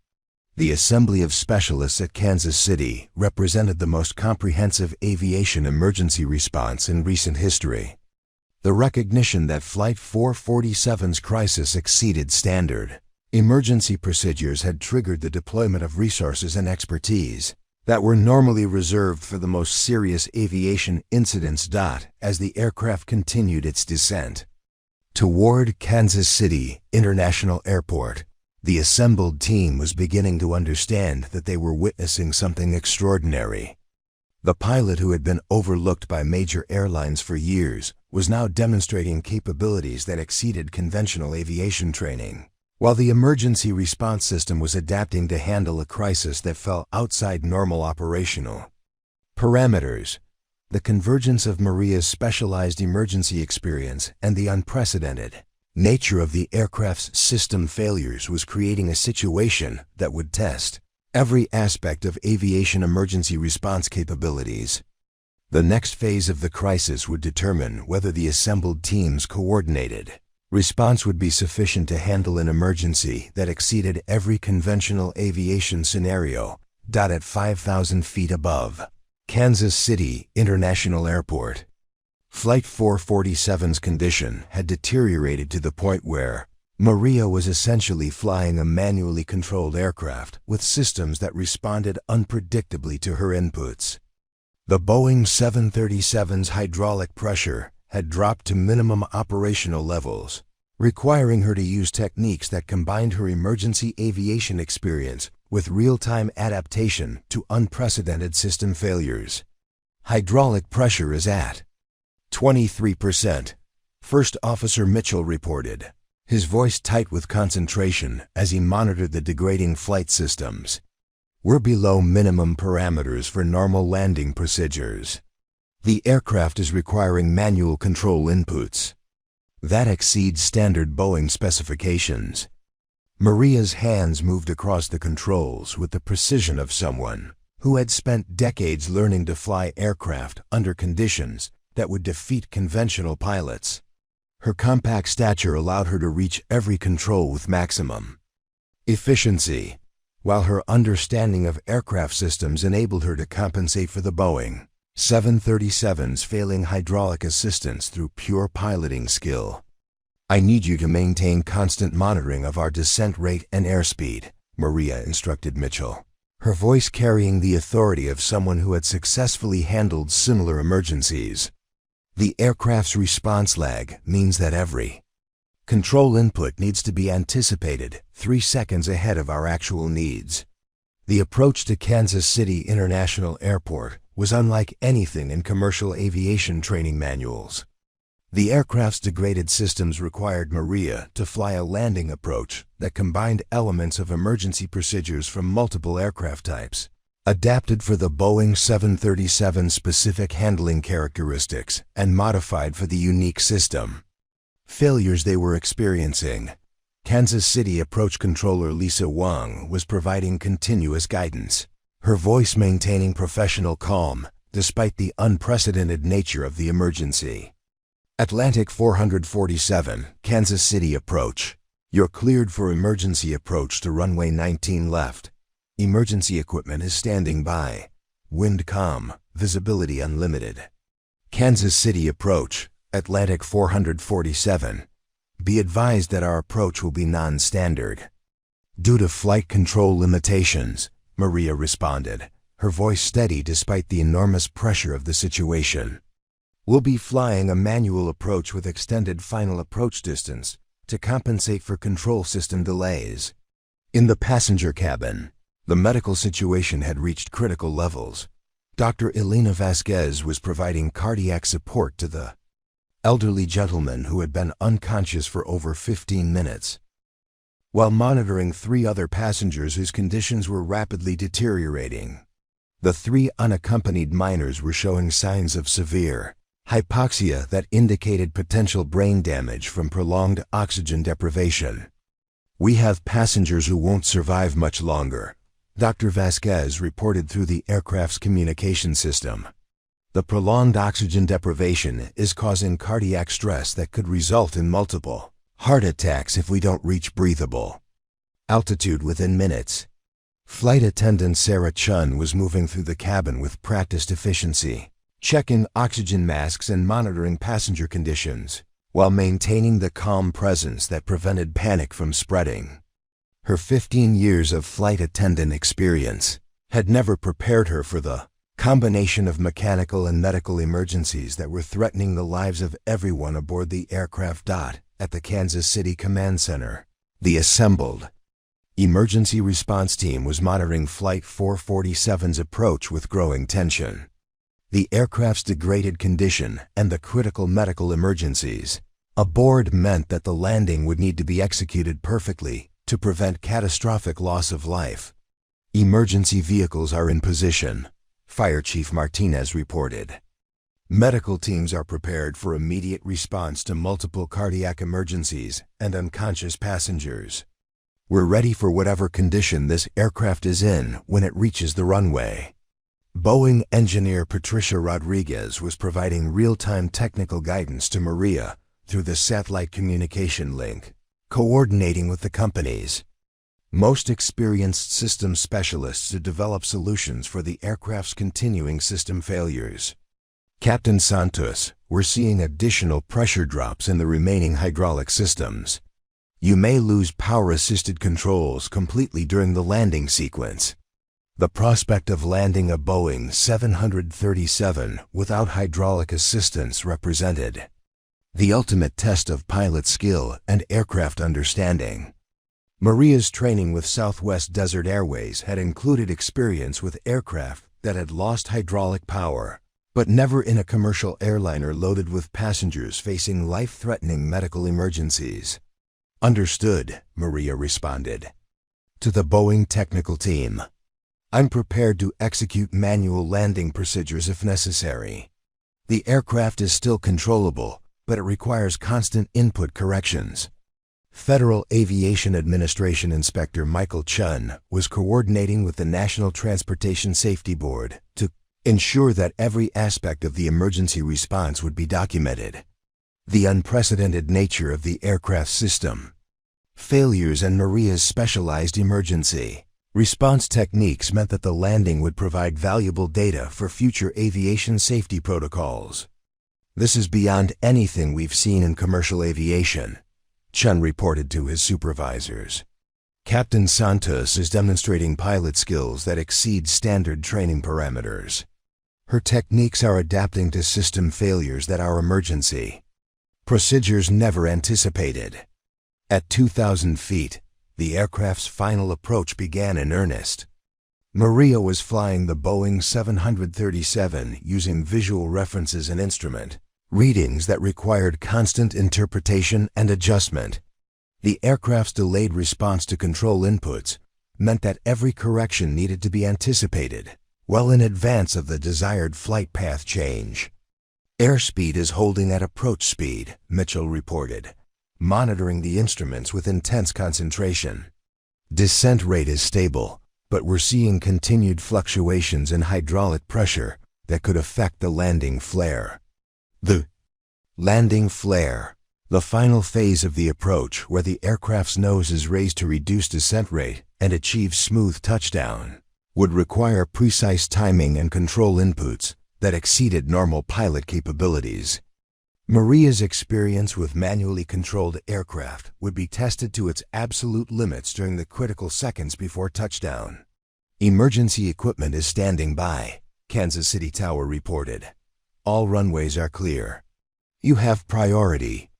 The assembly of specialists at Kansas City represented the most comprehensive aviation emergency response in recent history. The recognition that Flight 447's crisis exceeded standard emergency procedures had triggered the deployment of resources and expertise that were normally reserved for the most serious aviation incidents. As the aircraft continued its descent toward Kansas City International Airport, the assembled team was beginning to understand that they were witnessing something extraordinary. The pilot, who had been overlooked by major airlines for years, was now demonstrating capabilities that exceeded conventional aviation training, while the emergency response system was adapting to handle a crisis that fell outside normal operational parameters. The convergence of Maria's specialized emergency experience and the unprecedented nature of the aircraft's system failures was creating a situation that would test every aspect of aviation emergency response capabilities. The next phase of the crisis would determine whether the assembled team's coordinated response would be sufficient to handle an emergency that exceeded every conventional aviation scenario. At 5,000 feet above Kansas City International Airport, Flight 447's condition had deteriorated to the point where Maria was essentially flying a manually controlled aircraft with systems that responded unpredictably to her inputs. The Boeing 737's hydraulic pressure had dropped to minimum operational levels, requiring her to use techniques that combined her emergency aviation experience with real-time adaptation to unprecedented system failures. Hydraulic pressure is at 23%, First Officer Mitchell reported, his voice tight with concentration as he monitored the degrading flight systems. We're below minimum parameters for normal landing procedures. The aircraft is requiring manual control inputs that exceed standard Boeing specifications. Maria's hands moved across the controls with the precision of someone who had spent decades learning to fly aircraft under conditions that would defeat conventional pilots. Her compact stature allowed her to reach every control with maximum efficiency, while her understanding of aircraft systems enabled her to compensate for the Boeing 737's failing hydraulic assistance through pure piloting skill. I need you to maintain constant monitoring of our descent rate and airspeed, Maria instructed Mitchell, her voice carrying the authority of someone who had successfully handled similar emergencies. The aircraft's response lag means that every control input needs to be anticipated 3 seconds ahead of our actual needs. The approach to Kansas City International Airport was unlike anything in commercial aviation training manuals. The aircraft's degraded systems required Maria to fly a landing approach that combined elements of emergency procedures from multiple aircraft types, adapted for the Boeing 737's specific handling characteristics and modified for the unique system failures they were experiencing. Kansas City Approach Controller Lisa Wang was providing continuous guidance, her voice maintaining professional calm despite the unprecedented nature of the emergency. Atlantic 447, Kansas City Approach. You're cleared for emergency approach to runway 19 left. Emergency equipment is standing by. Wind calm, visibility unlimited. Kansas City Approach, Atlantic 447. Be advised that our approach will be non-standard due to flight control limitations, Maria responded, her voice steady despite the enormous pressure of the situation. We'll be flying a manual approach with extended final approach distance to compensate for control system delays. In the passenger cabin, the medical situation had reached critical levels. Dr. Elena Vasquez was providing cardiac support to the elderly gentleman who had been unconscious for over 15 minutes. while monitoring 3 other passengers whose conditions were rapidly deteriorating. The 3 unaccompanied minors were showing signs of severe hypoxia that indicated potential brain damage from prolonged oxygen deprivation. "We have passengers who won't survive much longer," Dr. Vasquez reported through the aircraft's communication system. "The prolonged oxygen deprivation is causing cardiac stress that could result in multiple heart attacks if we don't reach breathable altitude within minutes." Flight attendant Sarah Chun was moving through the cabin with practiced efficiency, checking oxygen masks and monitoring passenger conditions, while maintaining the calm presence that prevented panic from spreading. Her 15 years of flight attendant experience had never prepared her for the combination of mechanical and medical emergencies that were threatening the lives of everyone aboard the aircraft. At the Kansas City Command Center, the assembled emergency response team was monitoring Flight 447's approach with growing tension. The aircraft's degraded condition and the critical medical emergencies aboard meant that the landing would need to be executed perfectly to prevent catastrophic loss of life. "Emergency vehicles are in position," Fire Chief Martinez reported. "Medical teams are prepared for immediate response to multiple cardiac emergencies and unconscious passengers. We're ready for whatever condition this aircraft is in when it reaches the runway." Boeing engineer Patricia Rodriguez was providing real-time technical guidance to Maria through the satellite communication link, coordinating with the company's most experienced system specialists to develop solutions for the aircraft's continuing system failures. "Captain Santos, we're seeing additional pressure drops in the remaining hydraulic systems. You may lose power-assisted controls completely during the landing sequence." The prospect of landing a Boeing 737 without hydraulic assistance represented the ultimate test of pilot skill and aircraft understanding. Maria's training with Southwest Desert Airways had included experience with aircraft that had lost hydraulic power, but never in a commercial airliner loaded with passengers facing life-threatening medical emergencies. "Understood," Maria responded. To the Boeing technical team, "I'm prepared to execute manual landing procedures if necessary. The aircraft is still controllable, but it requires constant input corrections." Federal Aviation Administration Inspector Michael Chun was coordinating with the National Transportation Safety Board to ensure that every aspect of the emergency response would be documented. The unprecedented nature of the aircraft system, failures, and Maria's specialized emergency response techniques meant that the landing would provide valuable data for future aviation safety protocols. "This is beyond anything we've seen in commercial aviation," Chun reported to his supervisors. "Captain Santos is demonstrating pilot skills that exceed standard training parameters. Her techniques are adapting to system failures that our emergency procedures never anticipated." At 2,000 feet, the aircraft's final approach began in earnest. Maria was flying the Boeing 737 using visual references and instrument readings that required constant interpretation and adjustment. The aircraft's delayed response to control inputs meant that every correction needed to be anticipated well in advance of the desired flight path change. "Airspeed is holding at approach speed," Mitchell reported, monitoring the instruments with intense concentration. "Descent rate is stable, but we're seeing continued fluctuations in hydraulic pressure that could affect the landing flare." The landing flare, the final phase of the approach where the aircraft's nose is raised to reduce descent rate and achieve smooth touchdown, would require precise timing and control inputs that exceeded normal pilot capabilities. Maria's experience with manually controlled aircraft would be tested to its absolute limits during the critical seconds before touchdown. "Emergency equipment is standing by," Kansas City Tower reported. "All runways are clear. You have priority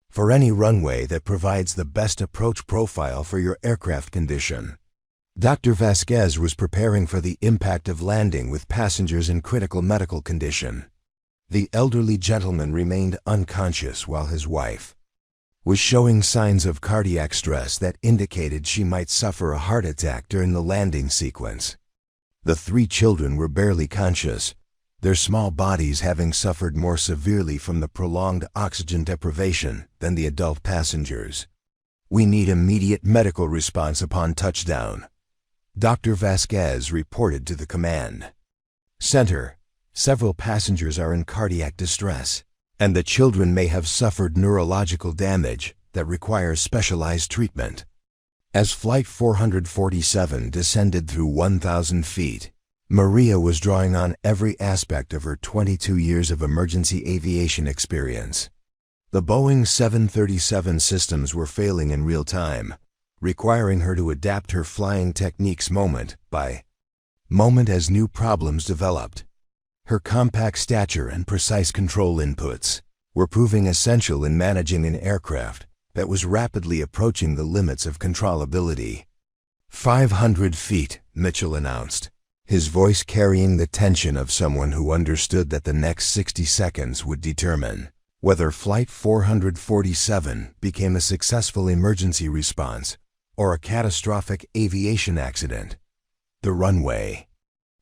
for any runway that provides the best approach profile for your aircraft condition." Dr. Vasquez was preparing for the impact of landing with passengers in critical medical condition. The elderly gentleman remained unconscious while his wife was showing signs of cardiac stress that indicated she might suffer a heart attack during the landing sequence. The 3 children were barely conscious, their small bodies having suffered more severely from the prolonged oxygen deprivation than the adult passengers. "We need immediate medical response upon touchdown," Dr. Vasquez reported to the command center. "Several passengers are in cardiac distress, and the children may have suffered neurological damage that requires specialized treatment." As Flight 447 descended through 1,000 feet, Maria was drawing on every aspect of her 22 years of emergency aviation experience. The Boeing 737 systems were failing in real time, requiring her to adapt her flying techniques moment by moment as new problems developed. Her compact stature and precise control inputs were proving essential in managing an aircraft that was rapidly approaching the limits of controllability. 500 feet, Mitchell announced, his voice carrying the tension of someone who understood that the next 60 seconds would determine whether Flight 447 became a successful emergency response or a catastrophic aviation accident. The runway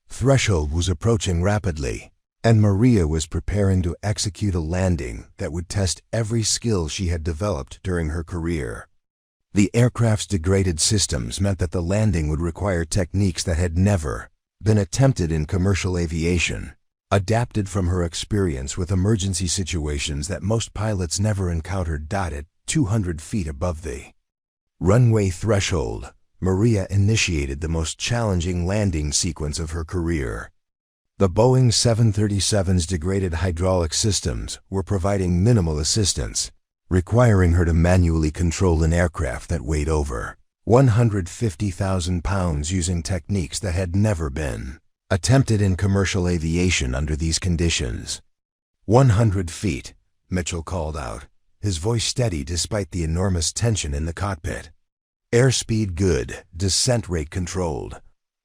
threshold was approaching rapidly, and Maria was preparing to execute a landing that would test every skill she had developed during her career. The aircraft's degraded systems meant that the landing would require techniques that had never been attempted in commercial aviation, adapted from her experience with emergency situations that most pilots never encountered. At 200 feet above the runway threshold, Maria initiated the most challenging landing sequence of her career. The Boeing 737's degraded hydraulic systems were providing minimal assistance, requiring her to manually control an aircraft that weighed over 150,000 pounds using techniques that had never been attempted in commercial aviation under these conditions. 100 feet, Mitchell called out, his voice steady despite the enormous tension in the cockpit. Airspeed good, descent rate controlled,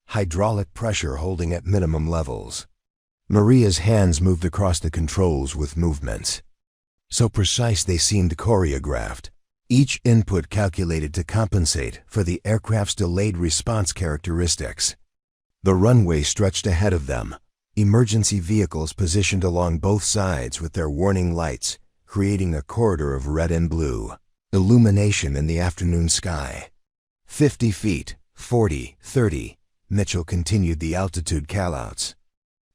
hydraulic pressure holding at minimum levels. Maria's hands moved across the controls with movements so precise they seemed choreographed, each input calculated to compensate for the aircraft's delayed response characteristics. The runway stretched ahead of them, emergency vehicles positioned along both sides with their warning lights, creating a corridor of red and blue illumination in the afternoon sky. 50 feet, 40, 30, Mitchell continued the altitude callouts.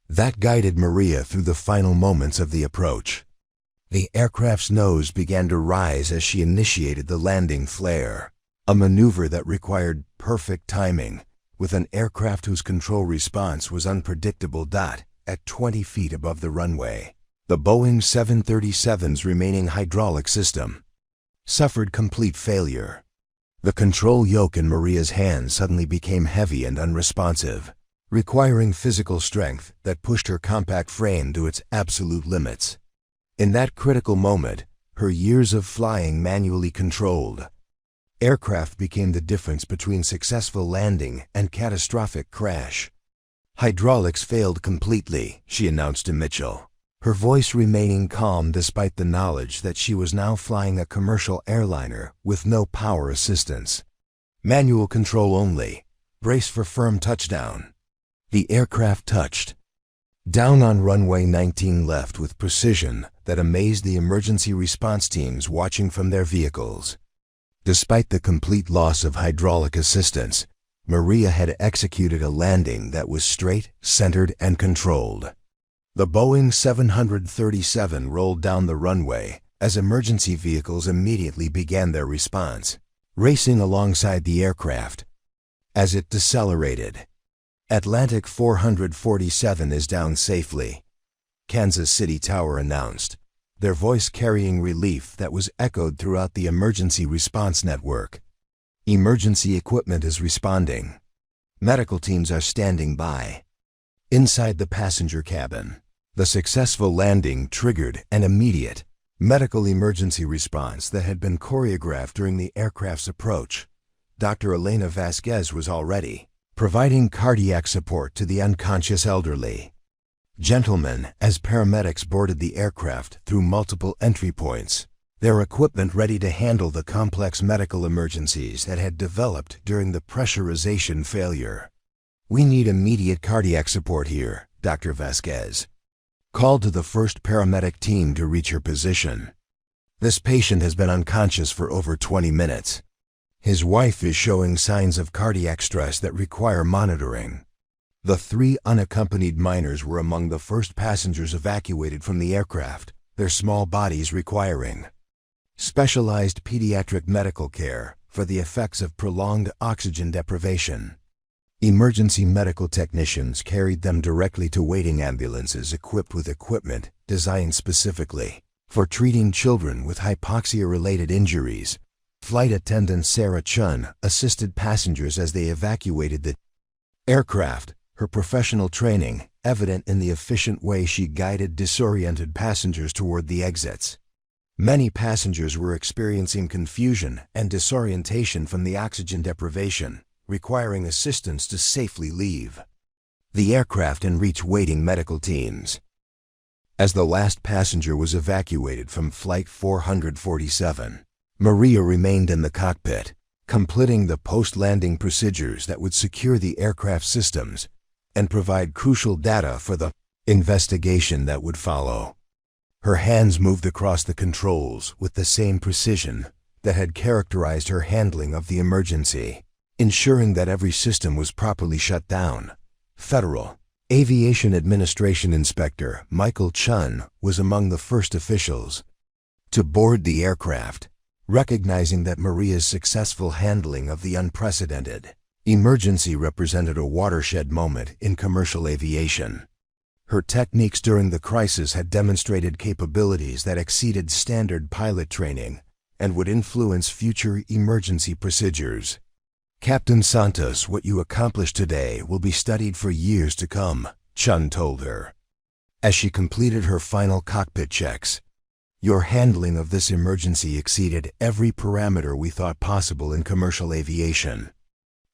That guided Maria through the final moments of the approach. The aircraft's nose began to rise as she initiated the landing flare, a maneuver that required perfect timing, with an aircraft whose control response was unpredictable. At 20 feet above the runway, the Boeing 737's remaining hydraulic system suffered complete failure. The control yoke in Maria's hands suddenly became heavy and unresponsive, requiring physical strength that pushed her compact frame to its absolute limits. In that critical moment, her years of flying manually controlled aircraft became the difference between successful landing and catastrophic crash. Hydraulics failed completely, she announced to Mitchell, her voice remaining calm despite the knowledge that she was now flying a commercial airliner with no power assistance. Manual control only. Brace for firm touchdown. The aircraft touched down on runway 19 left with precision that amazed the emergency response teams watching from their vehicles. Despite the complete loss of hydraulic assistance, Maria had executed a landing that was straight, centered, and controlled. The Boeing 737 rolled down the runway as emergency vehicles immediately began their response, racing alongside the aircraft. As it decelerated, Atlantic 447 is down safely, Kansas City Tower announced, their voice carrying relief that was echoed throughout the emergency response network. Emergency equipment is responding. Medical teams are standing by. Inside the passenger cabin, the successful landing triggered an immediate medical emergency response that had been choreographed during the aircraft's approach. Dr. Elena Vasquez was already providing cardiac support to the unconscious elderly. Gentlemen, as paramedics boarded the aircraft through multiple entry points, their equipment ready to handle the complex medical emergencies that had developed during the pressurization failure. "We need immediate cardiac support here," Dr. Vasquez called to the first paramedic team to reach her position. "This patient has been unconscious for over 20 minutes. His wife is showing signs of cardiac stress that require monitoring." The 3 unaccompanied minors were among the first passengers evacuated from the aircraft, their small bodies requiring specialized pediatric medical care for the effects of prolonged oxygen deprivation. Emergency medical technicians carried them directly to waiting ambulances equipped with equipment designed specifically for treating children with hypoxia-related injuries. Flight attendant Sarah Chun assisted passengers as they evacuated the aircraft, her professional training evident in the efficient way she guided disoriented passengers toward the exits. Many passengers were experiencing confusion and disorientation from the oxygen deprivation, requiring assistance to safely leave the aircraft and reach waiting medical teams. As the last passenger was evacuated from Flight 447, Maria remained in the cockpit, completing the post-landing procedures that would secure the aircraft systems and provide crucial data for the investigation that would follow. Her hands moved across the controls with the same precision that had characterized her handling of the emergency, ensuring that every system was properly shut down. Federal Aviation Administration Inspector Michael Chun was among the first officials to board the aircraft, recognizing that Maria's successful handling of the unprecedented emergency represented a watershed moment in commercial aviation. Her techniques during the crisis had demonstrated capabilities that exceeded standard pilot training and would influence future emergency procedures. "Captain Santos, what you accomplished today will be studied for years to come," Chun told her, as she completed her final cockpit checks. "Your handling of this emergency exceeded every parameter we thought possible in commercial aviation."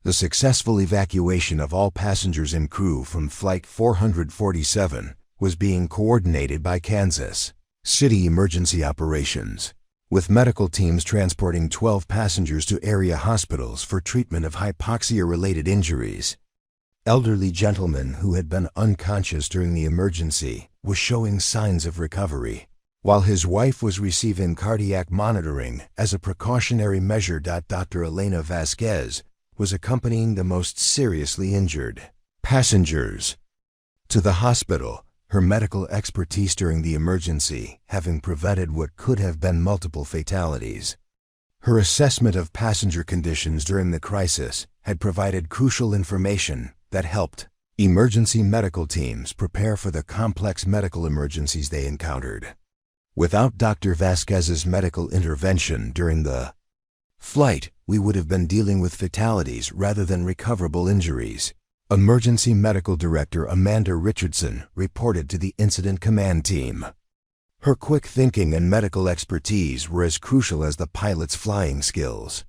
The successful evacuation of all passengers and crew from Flight 447 was being coordinated by Kansas City Emergency Operations, with medical teams transporting 12 passengers to area hospitals for treatment of hypoxia-related injuries. Elderly gentleman who had been unconscious during the emergency was showing signs of recovery, while his wife was receiving cardiac monitoring as a precautionary measure. Dr. Elena Vasquez was accompanying the most seriously injured passengers to the hospital, her medical expertise during the emergency having prevented what could have been multiple fatalities. Her assessment of passenger conditions during the crisis had provided crucial information that helped emergency medical teams prepare for the complex medical emergencies they encountered. Without Dr. Vasquez's medical intervention during the flight, we would have been dealing with fatalities rather than recoverable injuries. Emergency Medical Director Amanda Richardson reported to the incident command team. Her quick thinking and medical expertise were as crucial as the pilot's flying skills.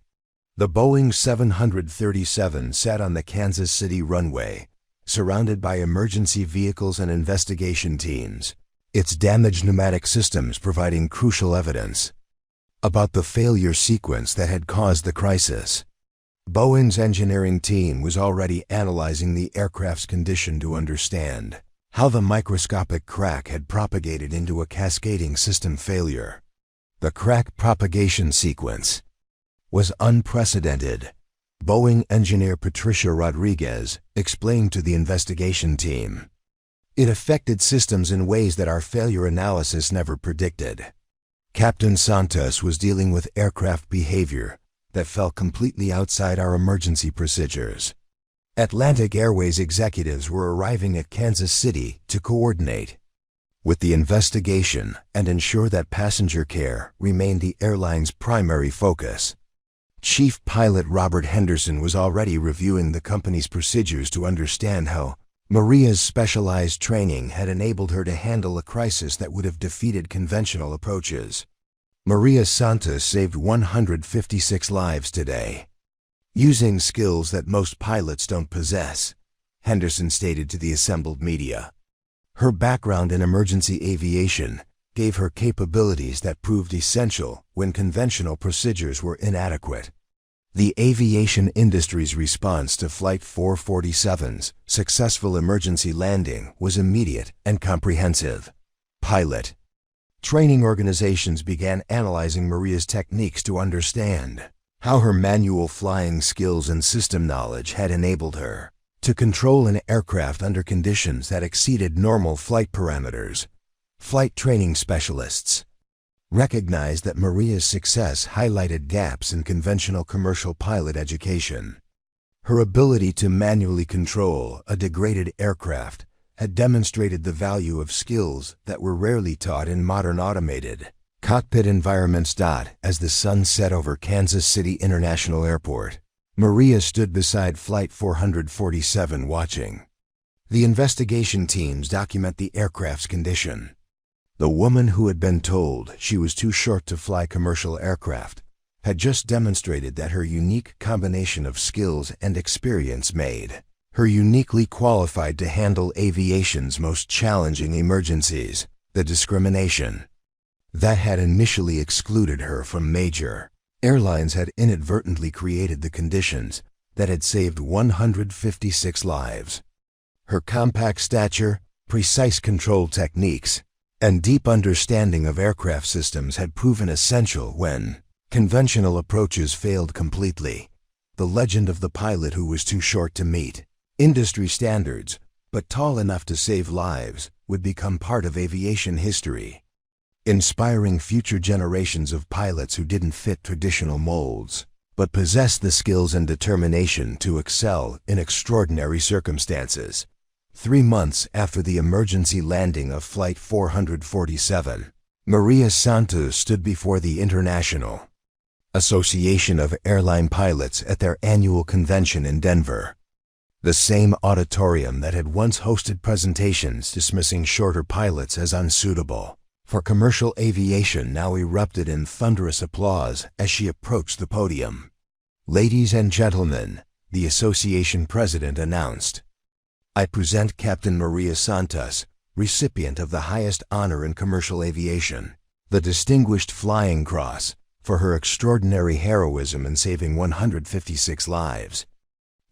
The Boeing 737 sat on the Kansas City runway, surrounded by emergency vehicles and investigation teams, its damaged pneumatic systems providing crucial evidence about the failure sequence that had caused the crisis. Boeing's engineering team was already analyzing the aircraft's condition to understand how the microscopic crack had propagated into a cascading system failure. The crack propagation sequence was unprecedented. Boeing engineer Patricia Rodriguez explained to the investigation team. It affected systems in ways that our failure analysis never predicted. Captain Santos was dealing with aircraft behavior that fell completely outside our emergency procedures. Atlantic Airways executives were arriving at Kansas City to coordinate with the investigation and ensure that passenger care remained the airline's primary focus. Chief Pilot Robert Henderson was already reviewing the company's procedures to understand how Maria's specialized training had enabled her to handle a crisis that would have defeated conventional approaches. Maria Santos saved 156 lives today, using skills that most pilots don't possess, Henderson stated to the assembled media. Her background in emergency aviation gave her capabilities that proved essential when conventional procedures were inadequate. The aviation industry's response to Flight 447's successful emergency landing was immediate and comprehensive. Pilot training organizations began analyzing Maria's techniques to understand how her manual flying skills and system knowledge had enabled her to control an aircraft under conditions that exceeded normal flight parameters. Flight training specialists recognized that Maria's success highlighted gaps in conventional commercial pilot education. Her ability to manually control a degraded aircraft had demonstrated the value of skills that were rarely taught in modern automated cockpit environments. As the sun set over Kansas City International Airport, Maria stood beside Flight 447 watching. The investigation teams document the aircraft's condition. The woman who had been told she was too short to fly commercial aircraft had just demonstrated that her unique combination of skills and experience made her uniquely qualified to handle aviation's most challenging emergencies. The discrimination that had initially excluded her from major airlines had inadvertently created the conditions that had saved 156 lives. Her compact stature, precise control techniques, and deep understanding of aircraft systems had proven essential when conventional approaches failed completely. The legend of the pilot who was too short to meet industry standards, but tall enough to save lives, would become part of aviation history, inspiring future generations of pilots who didn't fit traditional molds, but possessed the skills and determination to excel in extraordinary circumstances. 3 months after the emergency landing of Flight 447, Maria Santos stood before the International Association of Airline Pilots at their annual convention in Denver. The same auditorium that had once hosted presentations dismissing shorter pilots as unsuitable for commercial aviation now erupted in thunderous applause as she approached the podium. "Ladies and gentlemen," the association president announced, "I present Captain Maria Santos, recipient of the highest honor in commercial aviation, the Distinguished Flying Cross, for her extraordinary heroism in saving 156 lives."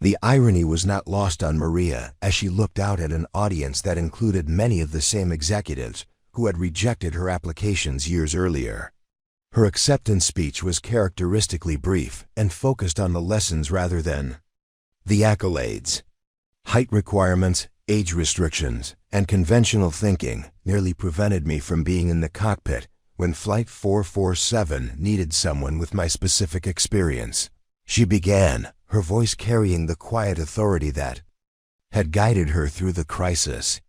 The irony was not lost on Maria as she looked out at an audience that included many of the same executives who had rejected her applications years earlier. Her acceptance speech was characteristically brief and focused on the lessons rather than the accolades. Height requirements, age restrictions, and conventional thinking nearly prevented me from being in the cockpit when Flight 447 needed someone with my specific experience. She began, her voice carrying the quiet authority that had guided her through the crisis.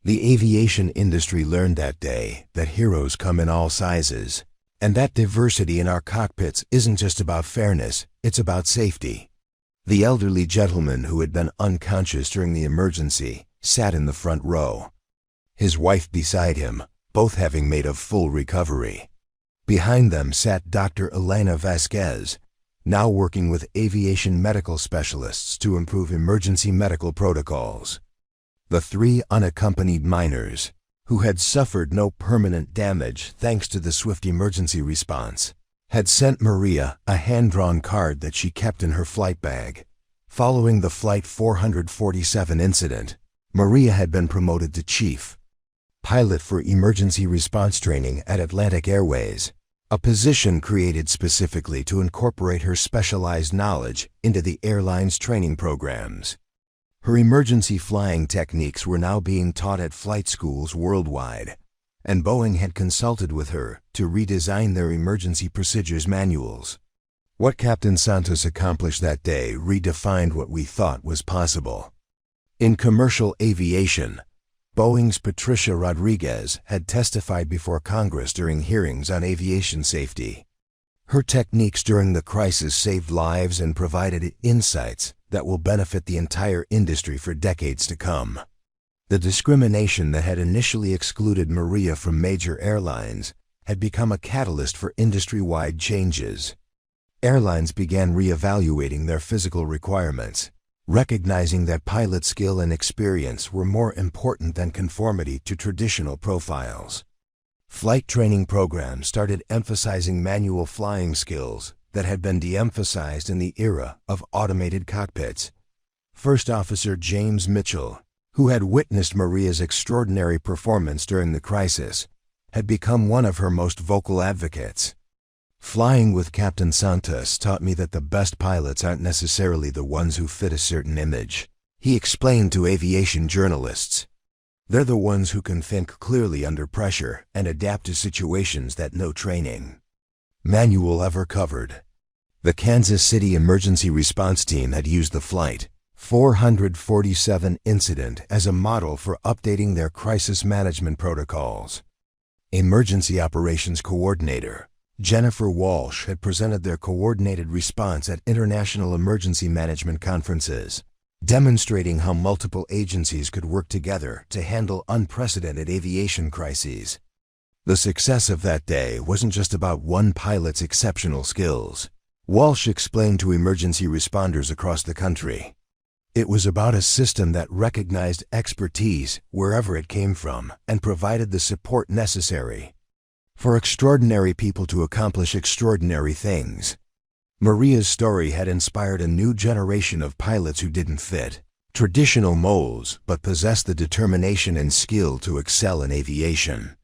The aviation industry learned that day that heroes come in all sizes, and that diversity in our cockpits isn't just about fairness, it's about safety. The elderly gentleman who had been unconscious during the emergency sat in the front row, his wife beside him, both having made a full recovery. Behind them sat Dr. Elena Vasquez, now working with aviation medical specialists to improve emergency medical protocols. The 3 unaccompanied minors, who had suffered no permanent damage thanks to the swift emergency response, had sent Maria a hand-drawn card that she kept in her flight bag. Following the Flight 447 incident, Maria had been promoted to chief pilot for emergency response training at Atlantic Airways, a position created specifically to incorporate her specialized knowledge into the airline's training programs. Her emergency flying techniques were now being taught at flight schools worldwide, and Boeing had consulted with her to redesign their emergency procedures manuals. What Captain Santos accomplished that day redefined what we thought was possible. In commercial aviation, Boeing's Patricia Rodriguez had testified before Congress during hearings on aviation safety. Her techniques during the crisis saved lives and provided insights that will benefit the entire industry for decades to come. The discrimination that had initially excluded Maria from major airlines had become a catalyst for industry-wide changes. Airlines began reevaluating their physical requirements, recognizing that pilot skill and experience were more important than conformity to traditional profiles. Flight training programs started emphasizing manual flying skills that had been de-emphasized in the era of automated cockpits. First Officer James Mitchell, who had witnessed Maria's extraordinary performance during the crisis, had become one of her most vocal advocates. "Flying with Captain Santos taught me that the best pilots aren't necessarily the ones who fit a certain image," he explained to aviation journalists. "They're the ones who can think clearly under pressure and adapt to situations that no training manual ever covered." The Kansas City Emergency Response Team had used the Flight 447 incident as a model for updating their crisis management protocols. Emergency Operations Coordinator Jennifer Walsh had presented their coordinated response at international emergency management conferences, demonstrating how multiple agencies could work together to handle unprecedented aviation crises. The success of that day wasn't just about one pilot's exceptional skills, Walsh explained to emergency responders across the country. It was about a system that recognized expertise wherever it came from and provided the support necessary for extraordinary people to accomplish extraordinary things. Maria's story had inspired a new generation of pilots who didn't fit traditional molds but possessed the determination and skill to excel in aviation.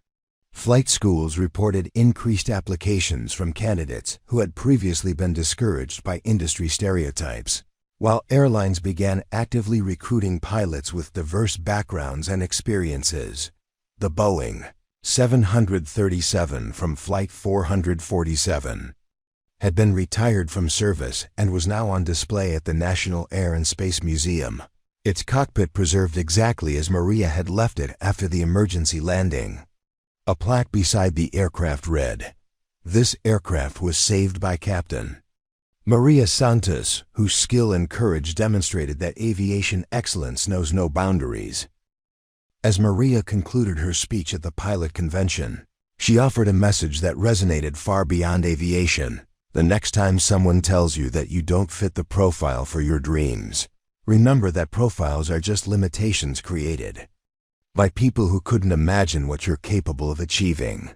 Flight schools reported increased applications from candidates who had previously been discouraged by industry stereotypes, while airlines began actively recruiting pilots with diverse backgrounds and experiences. The Boeing 737 from Flight 447 had been retired from service and was now on display at the National Air and Space Museum, its cockpit preserved exactly as Maria had left it after the emergency landing. A plaque beside the aircraft read, "This aircraft was saved by Captain Maria Santos, whose skill and courage demonstrated that aviation excellence knows no boundaries." As Maria concluded her speech at the pilot convention, she offered a message that resonated far beyond aviation. The next time someone tells you that you don't fit the profile for your dreams, remember that profiles are just limitations created by people who couldn't imagine what you're capable of achieving.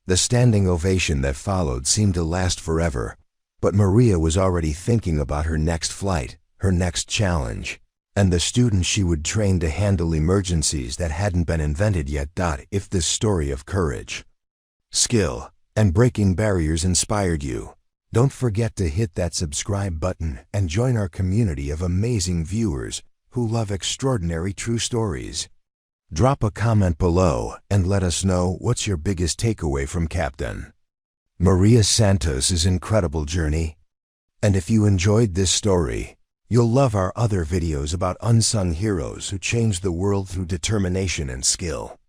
The standing ovation that followed seemed to last forever, but Maria was already thinking about her next flight, her next challenge, and the students she would train to handle emergencies that hadn't been invented yet. If this story of courage, skill, and breaking barriers inspired you, don't forget to hit that subscribe button and join our community of amazing viewers who love extraordinary true stories. Drop a comment below and let us know what's your biggest takeaway from Captain Maria Santos' incredible journey. And if you enjoyed this story, you'll love our other videos about unsung heroes who changed the world through determination and skill.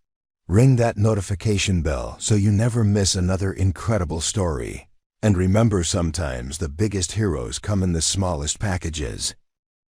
Ring that notification bell so you never miss another incredible story. And remember, sometimes the biggest heroes come in the smallest packages.